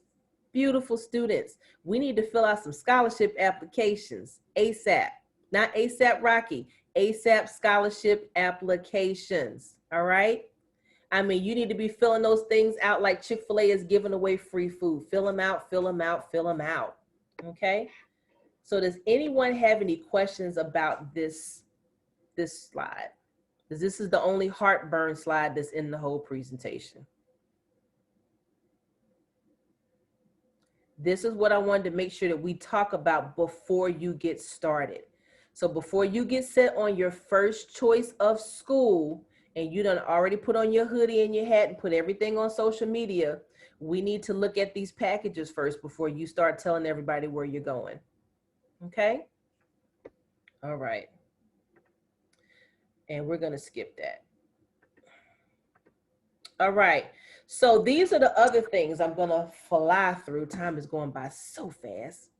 beautiful students, we need to fill out some scholarship applications ASAP. Not ASAP Rocky, ASAP scholarship applications, all right? I mean, you need to be filling those things out like Chick-fil-A is giving away free food. Fill them out, fill them out, fill them out, okay? So does anyone have any questions about this slide? Because this is the only heartburn slide that's in the whole presentation. This is what I wanted to make sure that we talk about before you get started. So before you get set on your first choice of school, and you done already put on your hoodie and your hat and put everything on social media, we need to look at these packages first before you start telling everybody where you're going. Okay? All right. And we're gonna skip that. All right, so these are the other things I'm gonna fly through. Time is going by so fast.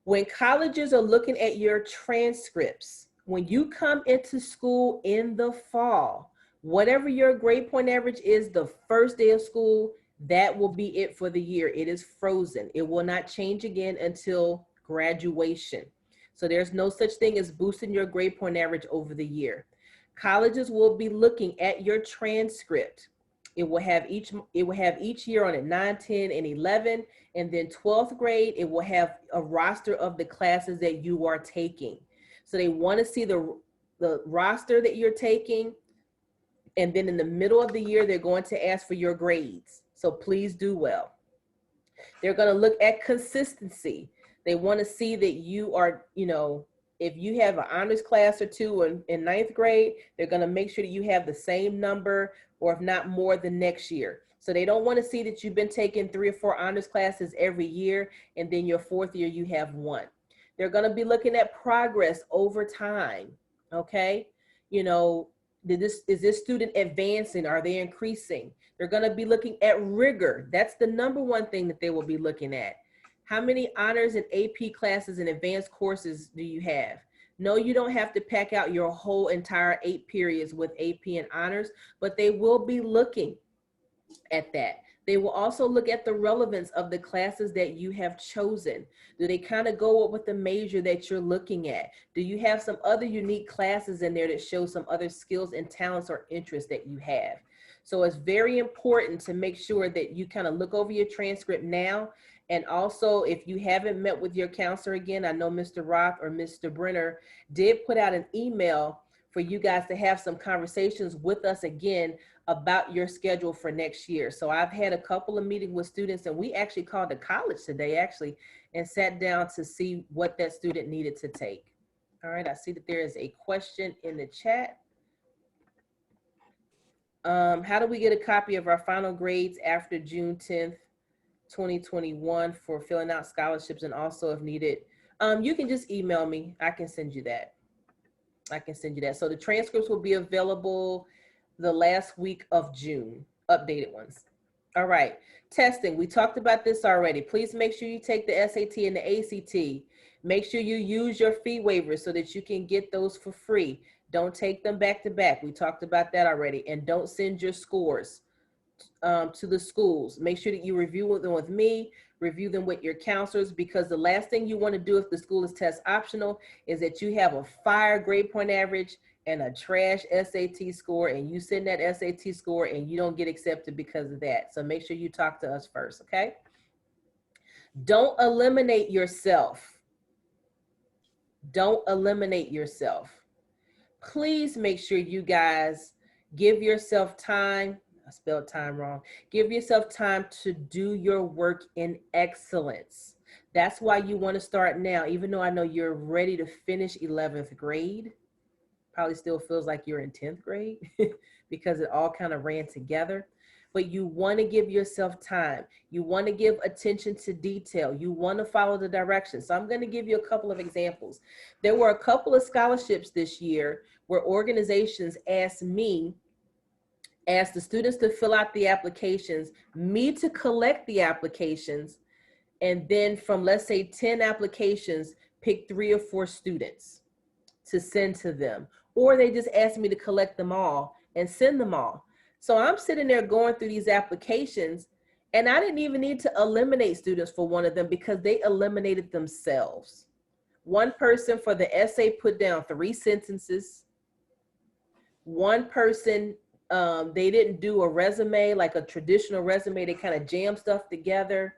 When colleges are looking at your transcripts, when you come into school in the fall, whatever your grade point average is the first day of school, that will be it for the year. It is frozen. It will not change again until graduation. So there's no such thing as boosting your grade point average over the year. Colleges will be looking at your transcript. It will have each year on it, 9, 10, and 11. And then 12th grade, it will have a roster of the classes that you are taking. So they want to see the roster that you're taking. And then in the middle of the year, they're going to ask for your grades. So please do well. They're going to look at consistency. They want to see that you are, if you have an honors class or two in 9th grade, they're going to make sure that you have the same number, or if not more, the next year. So they don't want to see that you've been taking 3 or 4 honors classes every year, and then your 4th year you have 1. They're going to be looking at progress over time. Okay, is this student advancing? Are they increasing? They're going to be looking at rigor. That's the number one thing that they will be looking at. How many honors and AP classes and advanced courses do you have? No, you don't have to pack out your whole entire 8 periods with AP and honors, but they will be looking at that. They will also look at the relevance of the classes that you have chosen. Do they kind of go up with the major that you're looking at? Do you have some other unique classes in there that show some other skills and talents or interests that you have? So it's very important to make sure that you kind of look over your transcript now. And also, if you haven't met with your counselor again, I know Mr. Roth or Mr. Brenner did put out an email for you guys to have some conversations with us again about your schedule for next year. So I've had a couple of meetings with students, and we actually called the college today actually and sat down to see what that student needed to take. All right, I see that there is a question in the chat. How do we get a copy of our final grades after June 10th? 2021 for filling out scholarships, and also if needed, you can just email me. I can send you that. So the transcripts will be available the last week of June, updated ones. All right, testing. We talked about this already. Please make sure you take the SAT and the ACT. Make sure you use your fee waivers so that you can get those for free. Don't take them back to back. We talked about that already. And don't send your scores to the schools. Make sure that you review them with me, review them with your counselors, because the last thing you want to do if the school is test optional is that you have a fire grade point average and a trash SAT score, and you send that SAT score and you don't get accepted because of that. So make sure you talk to us first, okay? Don't eliminate yourself. Don't eliminate yourself. Please make sure you guys give yourself time. I spelled time wrong. Give yourself time to do your work in excellence. That's why you want to start now, even though I know you're ready to finish 11th grade. Probably still feels like you're in 10th grade because it all kind of ran together. But you want to give yourself time. You want to give attention to detail. You want to follow the directions. So I'm going to give you a couple of examples. There were a couple of scholarships this year where organizations asked the students to fill out the applications, me to collect the applications, and then from, let's say, 10 applications, pick 3 or 4 students to send to them. or they just ask me to collect them all and send them all. So I'm sitting there going through these applications, and I didn't even need to eliminate students for one of them because they eliminated themselves. One person for the essay put down 3 sentences. One person, they didn't do a resume, like a traditional resume. They kind of jam stuff together.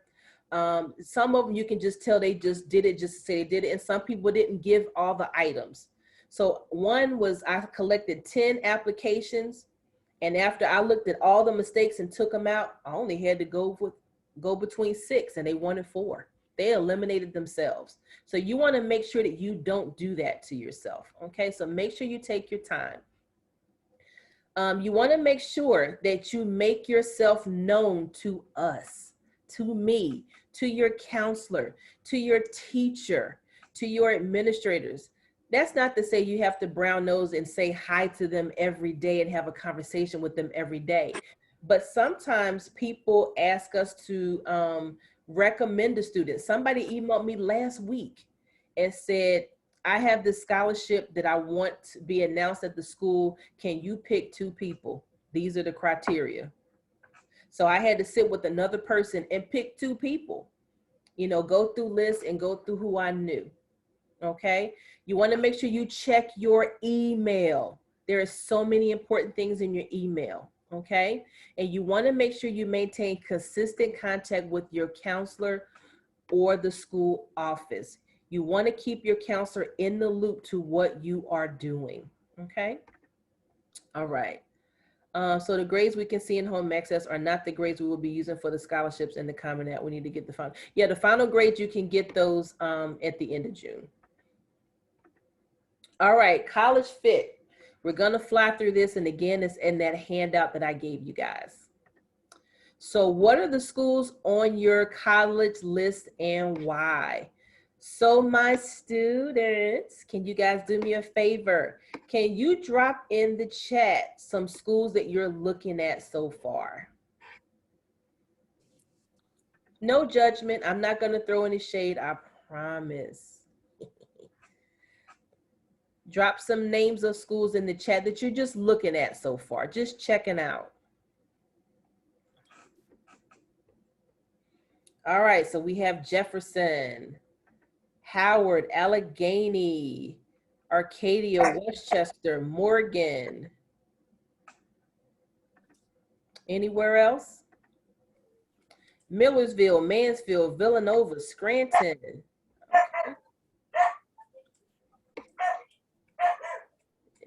Some of them you can just tell they just did it just to say they did it. And some people didn't give all the items. So one was, I collected 10 applications. And after I looked at all the mistakes and took them out, I only had to go between 6, and they wanted 4. They eliminated themselves. So you want to make sure that you don't do that to yourself. Okay, so make sure you take your time. You want to make sure that you make yourself known to us, to me, to your counselor, to your teacher, to your administrators. That's not to say you have to brown nose and say hi to them every day and have a conversation with them every day. But sometimes people ask us to recommend a student. Somebody emailed me last week and said, I have this scholarship that I want to be announced at the school. Can you pick 2 people? These are the criteria. So I had to sit with another person and pick 2 people, you know, go through lists and go through who I knew. Okay. You want to make sure you check your email. There are so many important things in your email. Okay. And you want to make sure you maintain consistent contact with your counselor or the school office. You want to keep your counselor in the loop to what you are doing. Okay. All right. So the grades we can see in home access are not the grades we will be using for the scholarships and the Common App. We need to get the final. Yeah, the final grades, you can get those at the end of June. All right, College Fit. We're going to fly through this. And again, it's in that handout that I gave you guys. So what are the schools on your college list and why? So my students, can you guys do me a favor? Can you drop in the chat some schools that you're looking at so far? No judgment. I'm not going to throw any shade. I promise. Drop some names of schools in the chat that you're just looking at so far, just checking out. All right, so we have Jefferson, Howard, Allegheny, Arcadia, Westchester, Morgan. Anywhere else? Millersville, Mansfield, Villanova, Scranton. Okay.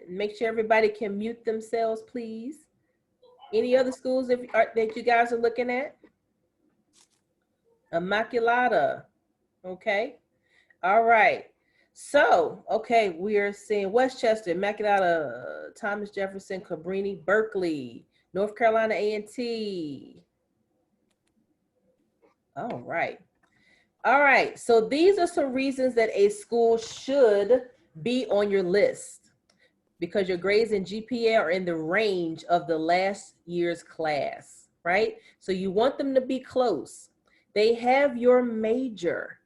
Make sure everybody can mute themselves, please. Any other schools that you guys are looking at? Immaculata. Okay. All right. So, okay, we are seeing Westchester, Immaculata, Thomas Jefferson, Cabrini, Berkeley, North Carolina A&T. All right. All right. So these are some reasons that a school should be on your list, because your grades in GPA are in the range of the last year's class, right? So you want them to be close. They have your major,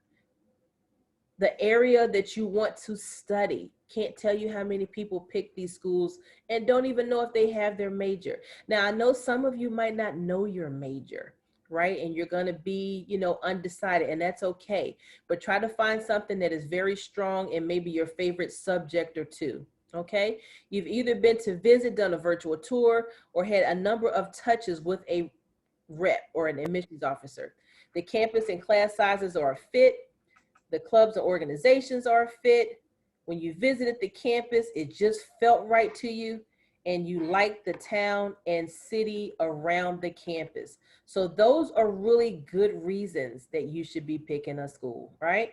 the area that you want to study. Can't tell you how many people pick these schools and don't even know if they have their major. Now, I know some of you might not know your major, right? And you're going to be, you know, undecided, and that's okay. But try to find something that is very strong and maybe your favorite subject or 2. Okay, you've either been to visit, done a virtual tour, or had a number of touches with a rep or an admissions officer. The campus and class sizes are a fit. The clubs and organizations are a fit. When you visited the campus, it just felt right to you, and you liked the town and city around the campus. So those are really good reasons that you should be picking a school, right?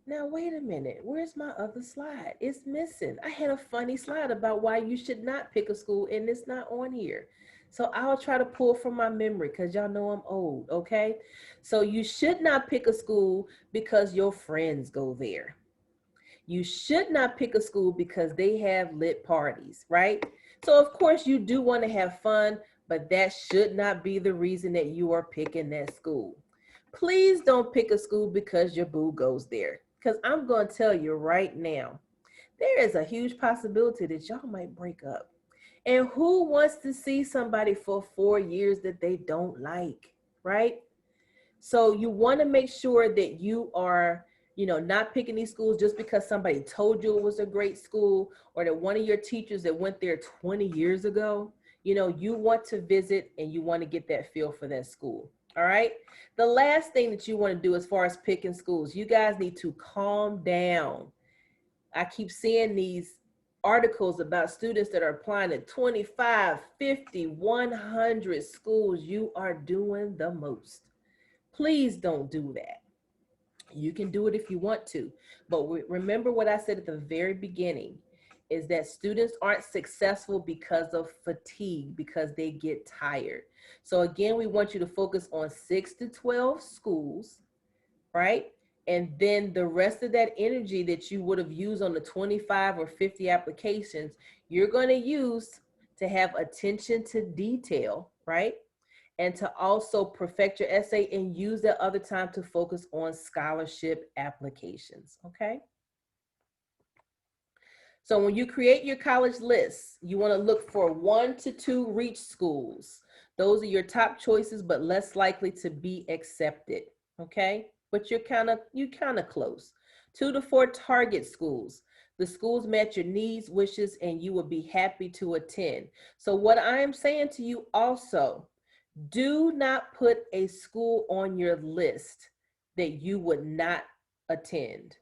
Now, wait a minute, where's my other slide? It's missing. I had a funny slide about why you should not pick a school, and it's not on here. So I'll try to pull from my memory, because y'all know I'm old, okay? So you should not pick a school because your friends go there. You should not pick a school because they have lit parties, right? So of course you do want to have fun, but that should not be the reason that you are picking that school. Please don't pick a school because your boo goes there. Because I'm going to tell you right now, there is a huge possibility that y'all might break up. And who wants to see somebody for 4 years that they don't like, right? So you want to make sure that you are, not picking these schools just because somebody told you it was a great school, or that one of your teachers that went there 20 years ago, you want to visit and you want to get that feel for that school. All right. The last thing that you want to do as far as picking schools, you guys need to calm down. I keep seeing these articles about students that are applying to 25, 50, 100 schools. You are doing the most. Please don't do that. You can do it if you want to, but remember what I said at the very beginning is that students aren't successful because of fatigue, because they get tired. So again, we want you to focus on 6 to 12 schools, right? And then the rest of that energy that you would have used on the 25 or 50 applications, you're going to use to have attention to detail, right? And to also perfect your essay and use that other time to focus on scholarship applications, okay? So when you create your college lists, you want to look for 1 to 2 reach schools. Those are your top choices, but less likely to be accepted, okay? But you're kind of close. 2 to 4 target schools. The schools match your needs, wishes, and you will be happy to attend. So what I am saying to you also, do not put a school on your list that you would not attend.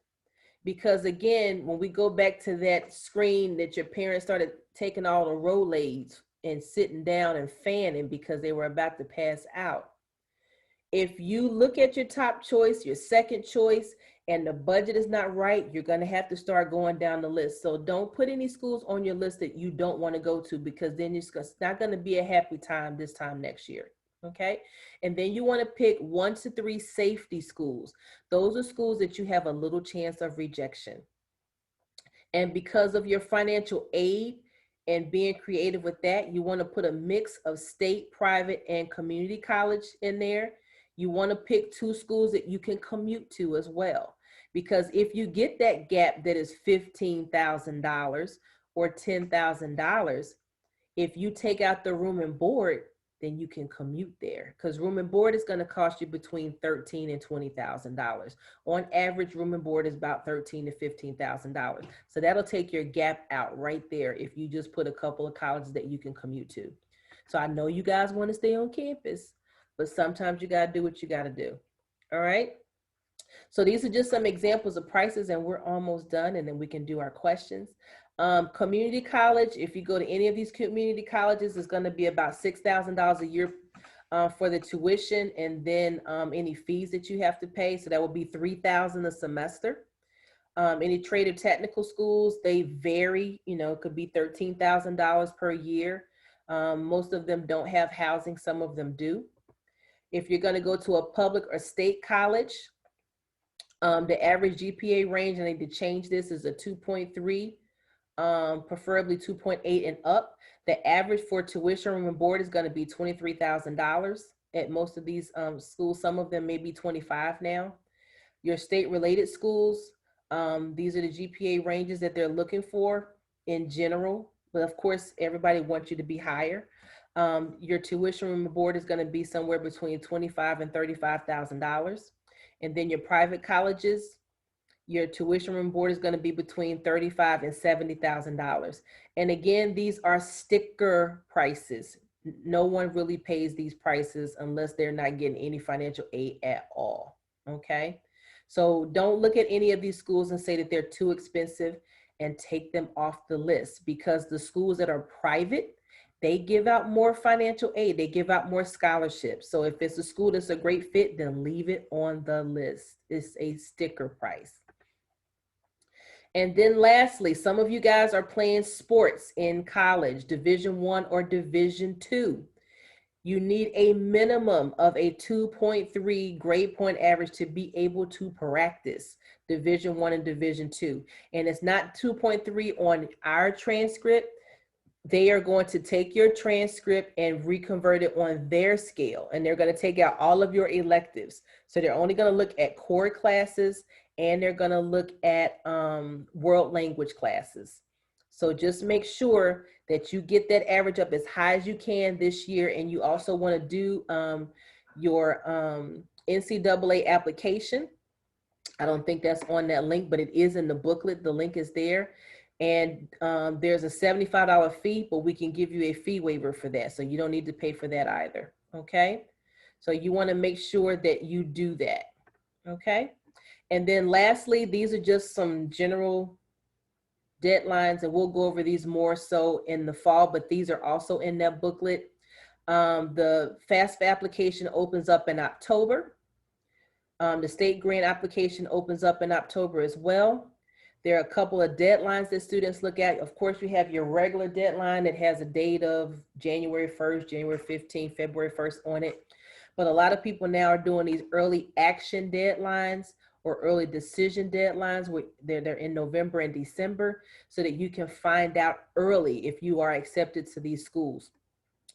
Because again, when we go back to that screen that your parents started taking all the Rolaids and sitting down and fanning because they were about to pass out. If you look at your top choice, your second choice, and the budget is not right, you're going to have to start going down the list. So don't put any schools on your list that you don't want to go to, because then it's not going to be a happy time this time next year. Okay. And then you want to pick 1 to 3 safety schools. Those are schools that you have a little chance of rejection. And because of your financial aid and being creative with that, you want to put a mix of state, private, and community college in there. You want to pick 2 schools that you can commute to as well. Because if you get that gap that is $15,000 or $10,000, if you take out the room and board, then you can commute there, because room and board is going to cost you between $13,000 and $20,000. On average, room and board is about $13,000 to $15,000. So that'll take your gap out right there if you just put a couple of colleges that you can commute to. So I know you guys want to stay on campus, but sometimes you got to do what you got to do. All right. So these are just some examples of prices, and we're almost done, and then we can do our questions. Community college, if you go to any of these community colleges, it's going to be about $6,000 a year for the tuition, and then any fees that you have to pay. So that will be $3,000 a semester. Any trade or technical schools, they vary, it could be $13,000 per year. Most of them don't have housing, some of them do. If you're going to go to a public or state college, the average GPA range, and I need to change this, is a 2.3. Preferably 2.8 and up. The average for tuition, room and board is going to be $23,000 at most of these schools. Some of them may be 25 now. Your state related schools, these are the GPA ranges that they're looking for in general, but of course everybody wants you to be higher. Your tuition, room and board is going to be somewhere between $25,000 and $35,000. And then your private colleges, your tuition room board is going to be between $35,000 and $70,000. And again, these are sticker prices. No one really pays these prices unless they're not getting any financial aid at all. Okay. So don't look at any of these schools and say that they're too expensive and take them off the list, because the schools that are private, they give out more financial aid. They give out more scholarships. So if it's a school that's a great fit, then leave it on the list. It's a sticker price. And then lastly, some of you guys are playing sports in college, Division I or Division II. You need a minimum of a 2.3 grade point average to be able to practice Division I and Division II. And it's not 2.3 on our transcript. They are going to take your transcript and reconvert it on their scale. And they're going to take out all of your electives. So they're only going to look at core classes and they're going to look at world language classes. So just make sure that you get that average up as high as you can this year. And you also want to do your NCAA application. I don't think that's on that link, but it is in the booklet. The link is there. And there's a $75 fee, but we can give you a fee waiver for that. So you don't need to pay for that either. Okay. So you want to make sure that you do that. Okay. And then lastly, these are just some general deadlines, and we'll go over these more so in the fall, but these are also in that booklet. The FAFSA application opens up in October. The state grant application opens up in October as well. There are a couple of deadlines that students look at. Of course, you have your regular deadline that has a date of January 1st, January 15th, February 1st on it. But a lot of people now are doing these early action deadlines or early decision deadlines. They're in November and December, so that you can find out early if you are accepted to these schools.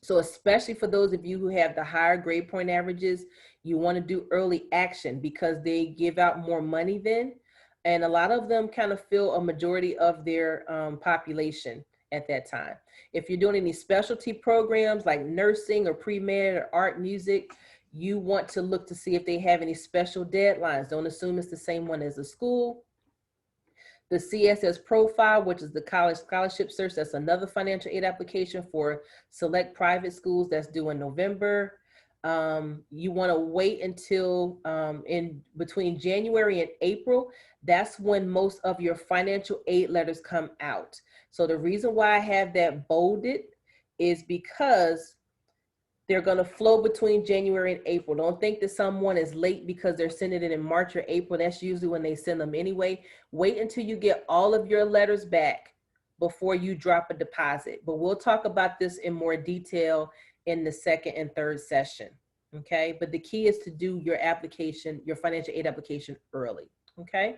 So especially for those of you who have the higher grade point averages, you want to do early action because they give out more money then. And a lot of them kind of fill a majority of their population at that time. If you're doing any specialty programs like nursing or pre-med or art, music, you want to look to see if they have any special deadlines. Don't assume it's the same one as the school. The Css Profile, which is the college scholarship search, that's another financial aid application for select private schools that's due in November. You want to wait until in between January and April. That's when most of your financial aid letters come out. So the reason why I have that bolded is because they're going to flow between January and April. Don't think that someone is late because they're sending it in March or April. That's usually when they send them anyway. Wait until you get all of your letters back before you drop a deposit. But we'll talk about this in more detail in the second and third session. Okay. But the key is to do your application, your financial aid application early. Okay.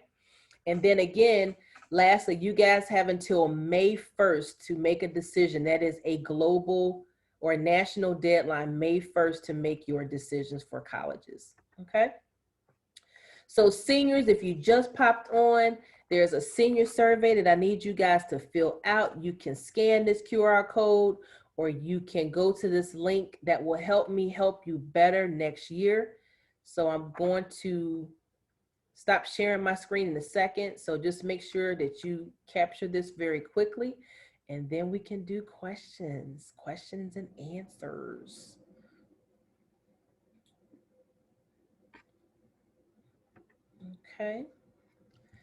And then again, lastly, you guys have until May 1st to make a decision. That is a global or a national deadline, May 1st, to make your decisions for colleges. Okay. So seniors, if you just popped on, there's a senior survey that I need you guys to fill out. You can scan this QR code, or you can go to this link that will help me help you better next year. So I'm going to stop sharing my screen in a second. So just make sure that you capture this very quickly, and then we can do questions and answers. Okay.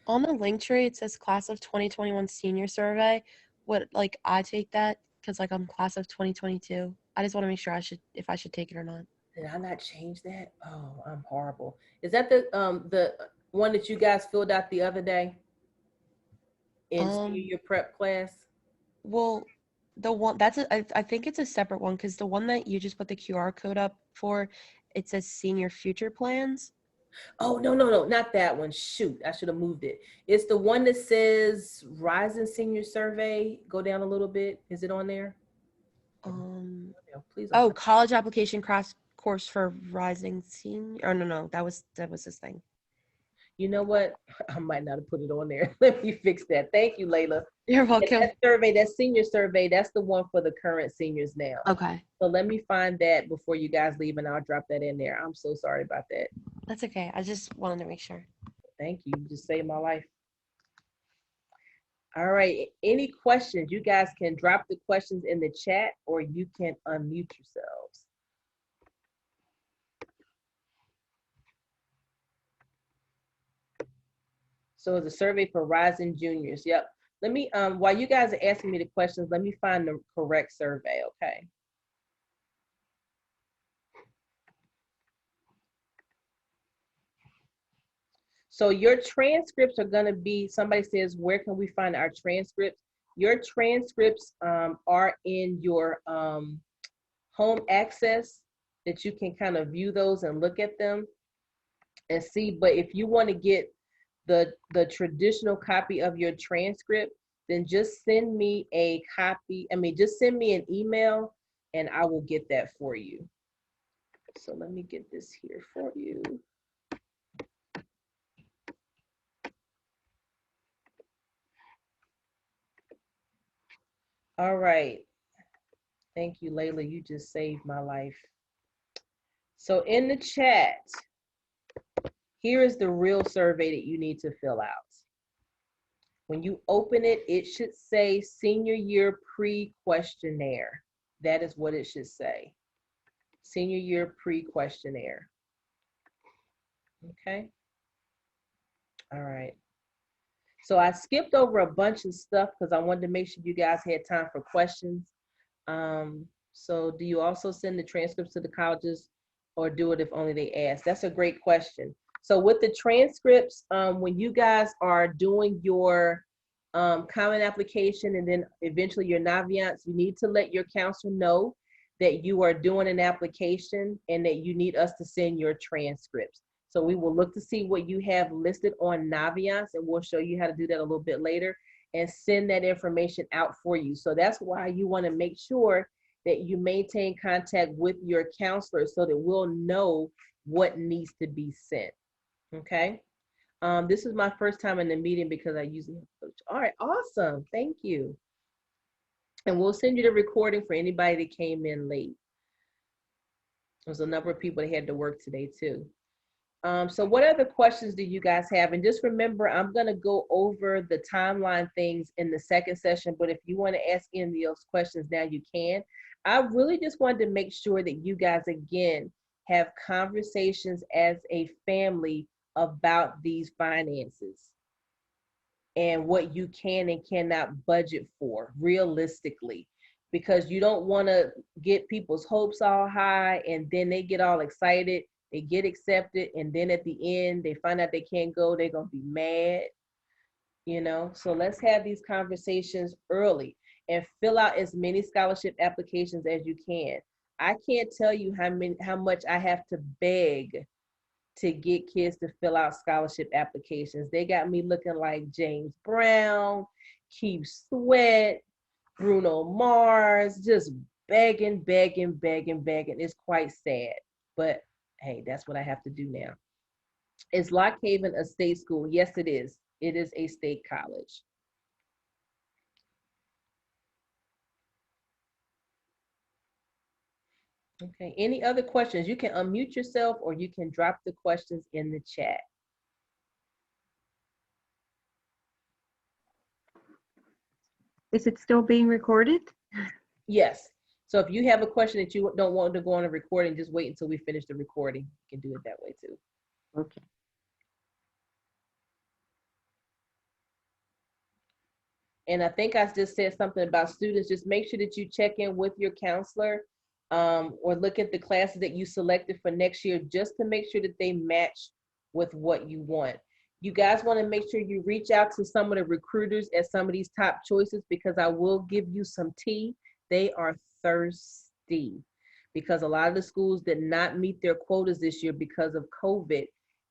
On the link tree, it says class of 2021 senior survey. What, like, I take that because like I'm class of 2022. I just want to make sure if I should take it or not. Did I not change that? Oh, I'm horrible. Is that the one that you guys filled out the other day in your prep class? Well, the one I think it's a separate one because the one that you just put the QR code up for, it says senior future plans. Oh, no, not that one. Shoot, I should have moved it. It's the one that says Rising Senior Survey. Go down a little bit. Is it on there? Please. Oh, college application course for rising senior. Oh, no, that was this thing. You know what? I might not have put it on there. Let me fix that. Thank you, Layla. You're welcome. That survey, that senior survey, that's the one for the current seniors now. Okay. So let me find that before you guys leave, and I'll drop that in there. I'm so sorry about that. That's okay. I just wanted to make sure. Thank you. You just saved my life. All right. Any questions? You guys can drop the questions in the chat, or you can unmute yourselves. So it's a survey for rising juniors. Yep. Let me, while you guys are asking me the questions, let me find the correct survey, okay? So your transcripts are gonna be, somebody says, where can we find our transcripts? Your transcripts are in your home access, that you can kind of view those and look at them and see. But if you wanna get the traditional copy of your transcript, then just send me a copy. Just send me an email and I will get that for you. So let me get this here for you. All right. Thank you, Layla. You just saved my life. So in the chat, here is the real survey that you need to fill out. When you open it, it should say senior year pre-questionnaire. That is what it should say. Senior year pre-questionnaire. Okay. All right. So I skipped over a bunch of stuff because I wanted to make sure you guys had time for questions. So do you also send the transcripts to the colleges or do it if only they ask? That's a great question. So with the transcripts, when you guys are doing your common application and then eventually your Naviance, you need to let your counselor know that you are doing an application and that you need us to send your transcripts. So we will look to see what you have listed on Naviance, and we'll show you how to do that a little bit later and send that information out for you. So that's why you want to make sure that you maintain contact with your counselor so that we'll know what needs to be sent. Okay. This is my first time in the meeting because I usually have coach. All right, awesome. Thank you. And we'll send you the recording for anybody that came in late. There's a number of people that had to work today too. So what other questions do you guys have? And just remember, I'm going to go over the timeline things in the second session, but if you want to ask any of those questions now, you can. I really just wanted to make sure that you guys, again, have conversations as a family about these finances and what you can and cannot budget for realistically, because you don't want to get people's hopes all high and then they get all excited, they get accepted, and then at the end they find out they can't go, they're going to be mad, you know. So let's have these conversations early and fill out as many scholarship applications as you can. I can't tell you how much I have to beg to get kids to fill out scholarship applications. They got me looking like James Brown, Keith Sweat, Bruno Mars, just begging. It's quite sad, but hey, that's what I have to do now. Is Lockhaven a state school? Yes, it is. It is a state college. Okay, any other questions? You can unmute yourself or you can drop the questions in the chat. Is it still being recorded? Yes. So if you have a question that you don't want to go on a recording, just wait until we finish the recording. You can do it that way too. Okay. And I think I just said something about students. Just make sure that you check in with your counselor or look at the classes that you selected for next year just to make sure that they match with what you want. You guys want to make sure you reach out to some of the recruiters at some of these top choices, because I will give you some tea. They are thirsty because a lot of the schools did not meet their quotas this year because of COVID.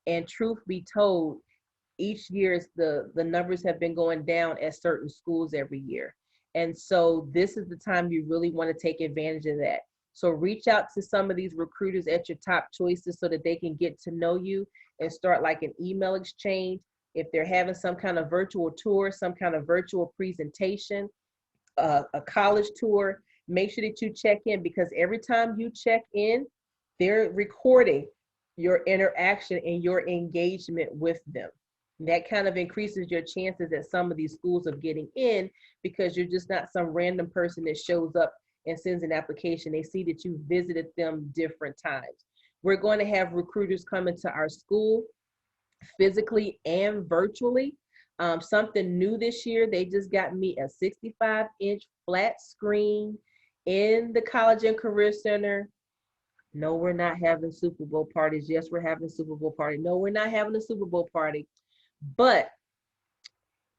And truth be told, each year the numbers have been going down at certain schools every year. And so this is the time you really want to take advantage of that. So reach out to some of these recruiters at your top choices so that they can get to know you and start like an email exchange. If they're having some kind of virtual tour, some kind of virtual presentation, a college tour, make sure that you check in, because every time you check in, they're recording your interaction and your engagement with them. That kind of increases your chances at some of these schools of getting in, because you're just not some random person that shows up and sends an application. They see that you visited them different times. We're going to have recruiters come into our school physically and virtually. Something new this year, they just got me a 65-inch flat screen in the College and Career Center. No, we're not having Super Bowl parties. Yes, we're having a Super Bowl party. No, we're not having a Super Bowl party. But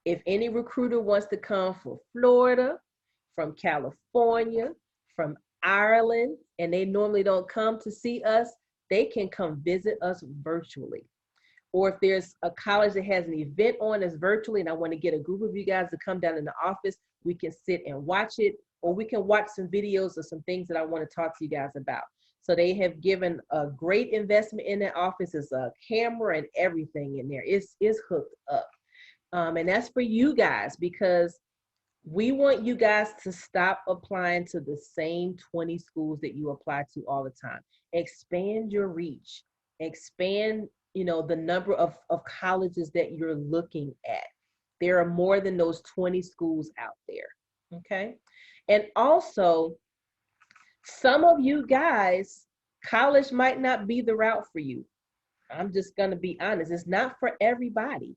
if any recruiter wants to come from Florida, from California, from Ireland, and they normally don't come to see us, they can come visit us virtually. Or if there's a college that has an event on that's virtually, and I want to get a group of you guys to come down in the office, we can sit and watch it, or we can watch some videos of some things that I want to talk to you guys about. So they have given a great investment in that office. It's a camera and everything in there. It's hooked up. And that's for you guys, because We want you guys to stop applying to the same 20 schools that you apply to all the time. Expand your reach. Expand, the number of colleges that you're looking at. There are more than those 20 schools out there. Okay. And also, some of you guys, college might not be the route for you. I'm just going to be honest. It's not for everybody.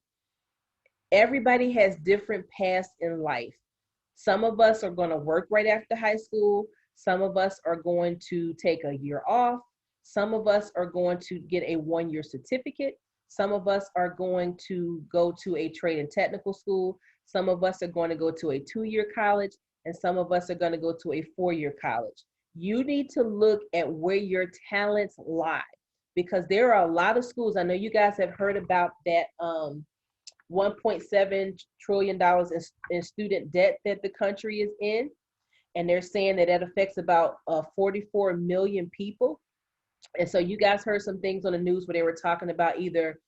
Everybody has different paths in life. Some of us are going to work right after high school. Some of us are going to take a year off. Some of us are going to get a one-year certificate. Some of us are going to go to a trade and technical school. Some of us are going to go to a 2-year college, and some of us are going to go to a 4-year college. You need to look at where your talents lie, because there are a lot of schools. I know you guys have heard about that $1.7 trillion in student debt that the country is in. And they're saying that affects about 44 million people. And so you guys heard some things on the news where they were talking about either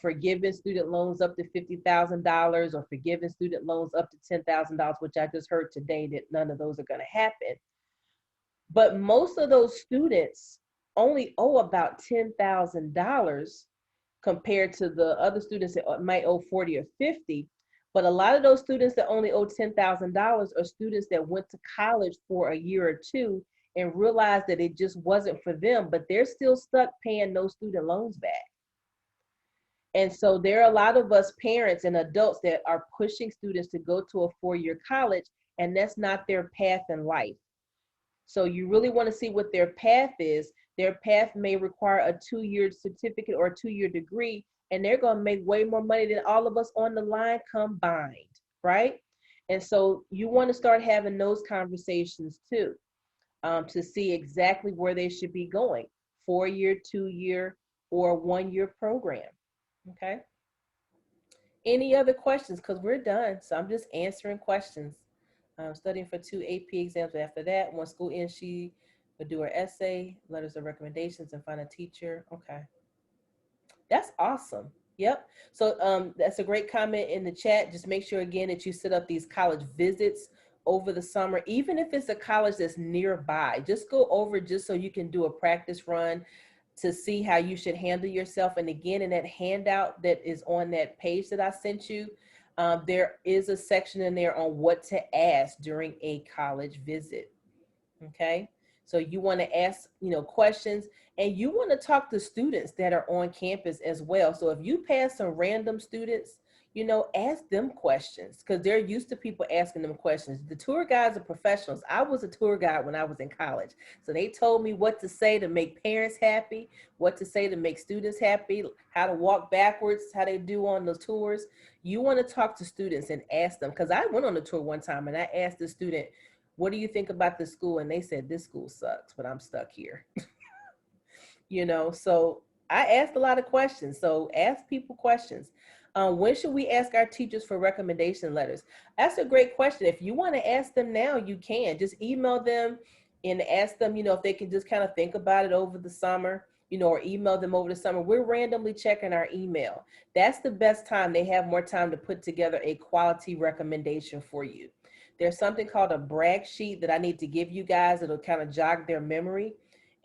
forgiving student loans up to $50,000 or forgiving student loans up to $10,000, which I just heard today that none of those are going to happen. But most of those students only owe about $10,000 compared to the other students that might owe 40 or 50. But a lot of those students that only owe $10,000 are students that went to college for a year or two and realized that it just wasn't for them, but they're still stuck paying those student loans back. And so there are a lot of us parents and adults that are pushing students to go to a 4-year college, and that's not their path in life. So you really want to see what their path is. Their path may require a 2-year certificate or a 2-year degree, and they're going to make way more money than all of us on the line combined, right? And so you want to start having those conversations too, to see exactly where they should be going, 4-year, 2-year, or 1-year program, okay? Any other questions? Because we're done, so I'm just answering questions. Studying for 2 AP exams. After that, when school ends, she would do her essay, letters of recommendations, and find a teacher. Okay. That's awesome. Yep. So that's a great comment in the chat. Just make sure, again, that you set up these college visits over the summer, even if it's a college that's nearby. Just go over just so you can do a practice run to see how you should handle yourself. And again, in that handout that is on that page that I sent you, there is a section in there on what to ask during a college visit. Okay, so you want to ask, questions, and you want to talk to students that are on campus as well. So if you pass some random students, ask them questions, because they're used to people asking them questions. The tour guides are professionals. I was a tour guide when I was in college. So they told me what to say to make parents happy, what to say to make students happy, how to walk backwards, how they do on the tours. You want to talk to students and ask them, because I went on a tour one time and I asked the student, what do you think about the school? And they said, this school sucks, but I'm stuck here. So I asked a lot of questions. So ask people questions. When should we ask our teachers for recommendation letters? That's a great question. If you want to ask them now, you can. Just email them and ask them, if they can just kind of think about it over the summer, or email them over the summer. We're randomly checking our email. That's the best time. They have more time to put together a quality recommendation for you. There's something called a brag sheet that I need to give you guys. It'll kind of jog their memory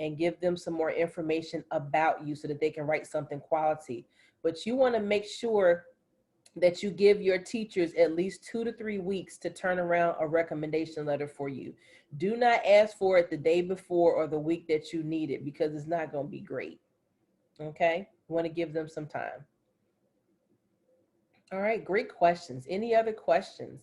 and give them some more information about you so that they can write something quality. But you want to make sure that you give your teachers at least 2 to 3 weeks to turn around a recommendation letter for you. Do not ask for it the day before or the week that you need it, because it's not going to be great. Okay? You want to give them some time. All right, great questions. Any other questions?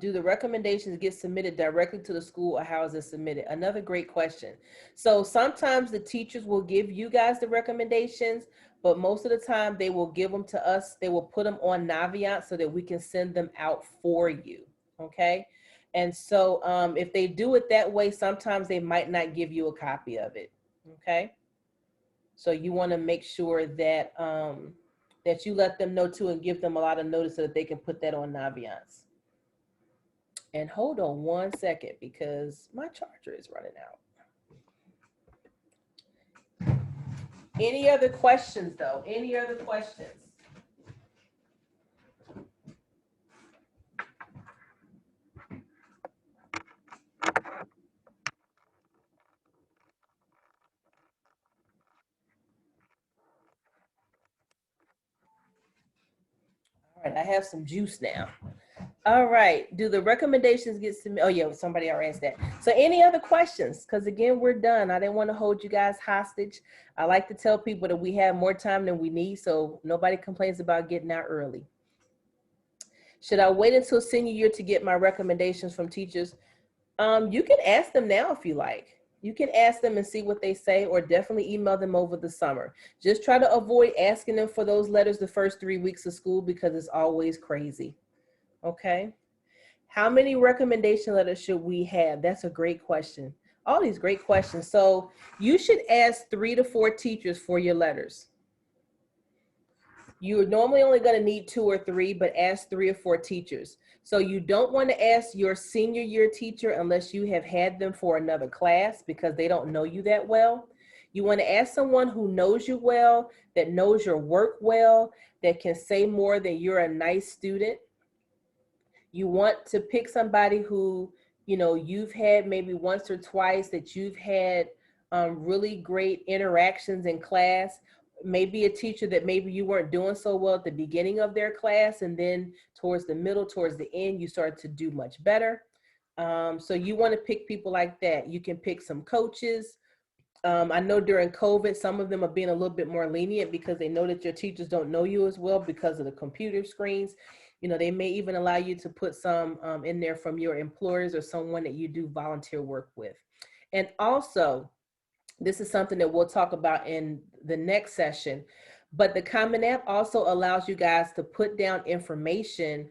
Do the recommendations get submitted directly to the school, or how is it submitted? Another great question. So sometimes the teachers will give you guys the recommendations, but most of the time they will give them to us. They will put them on Naviance so that we can send them out for you. Okay. And so if they do it that way, sometimes they might not give you a copy of it. Okay. So you want to make sure that that you let them know too, and give them a lot of notice so that they can put that on Naviance. And hold on one second, because my charger is running out. Any other questions though? Any other questions? All right, I have some juice now. All right, do the recommendations get submitted? Oh yeah, somebody already asked that. So any other questions? Because again, we're done. I didn't want to hold you guys hostage. I like to tell people that we have more time than we need, so nobody complains about getting out early. Should I wait until senior year to get my recommendations from teachers? You can ask them now if you like. You can ask them and see what they say, or definitely email them over the summer. Just try to avoid asking them for those letters the first 3 weeks of school because it's always crazy. Okay. How many recommendation letters should we have? That's a great question. All these great questions. So you should ask 3 to 4 teachers for your letters. You're normally only going to need 2 or 3, but ask 3 or 4 teachers. So you don't want to ask your senior year teacher unless you have had them for another class because they don't know you that well. You want to ask someone who knows you well, that knows your work well, that can say more than you're a nice student. You want to pick somebody who, you know, you've had maybe once or twice that you've had really great interactions in class. Maybe a teacher that maybe you weren't doing so well at the beginning of their class, and then towards the middle, towards the end, you start to do much better. So you want to pick people like that. You can pick some coaches. I know during COVID, some of them are being a little bit more lenient because they know that your teachers don't know you as well because of the computer screens. You know, they may even allow you to put some in there from your employers or someone that you do volunteer work with. And also, this is something that we'll talk about in the next session, but the Common App also allows you guys to put down information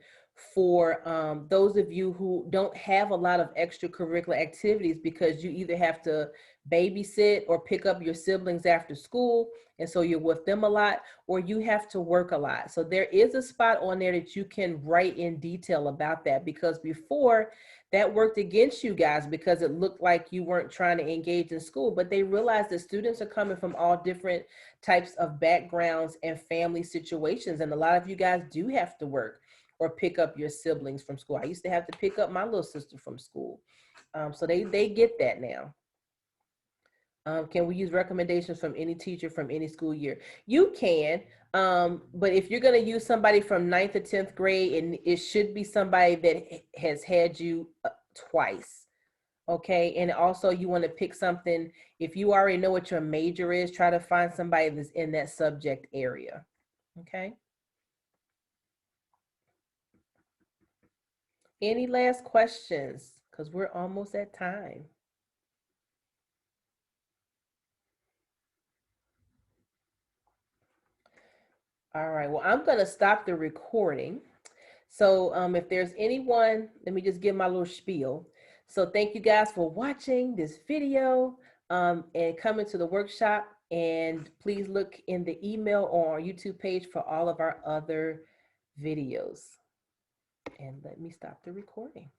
for those of you who don't have a lot of extracurricular activities because you either have to babysit or pick up your siblings after school, and so you're with them a lot, or you have to work a lot. So there is a spot on there that you can write in detail about that, because before that worked against you guys because it looked like you weren't trying to engage in school, but they realized that students are coming from all different types of backgrounds and family situations, and a lot of you guys do have to work or pick up your siblings from school. I used to have to pick up my little sister from school. So they get that now. Can we use recommendations from any teacher from any school year? You can, but if you're going to use somebody from 9th to 10th grade, and it should be somebody that has had you twice. Okay, and also you want to pick something, if you already know what your major is, try to find somebody that's in that subject area. Okay. Any last questions? Because we're almost at time. All right, well, I'm going to stop the recording. So if there's anyone, let me just give my little spiel. So thank you guys for watching this video and coming to the workshop. And please look in the email or our YouTube page for all of our other videos. And let me stop the recording.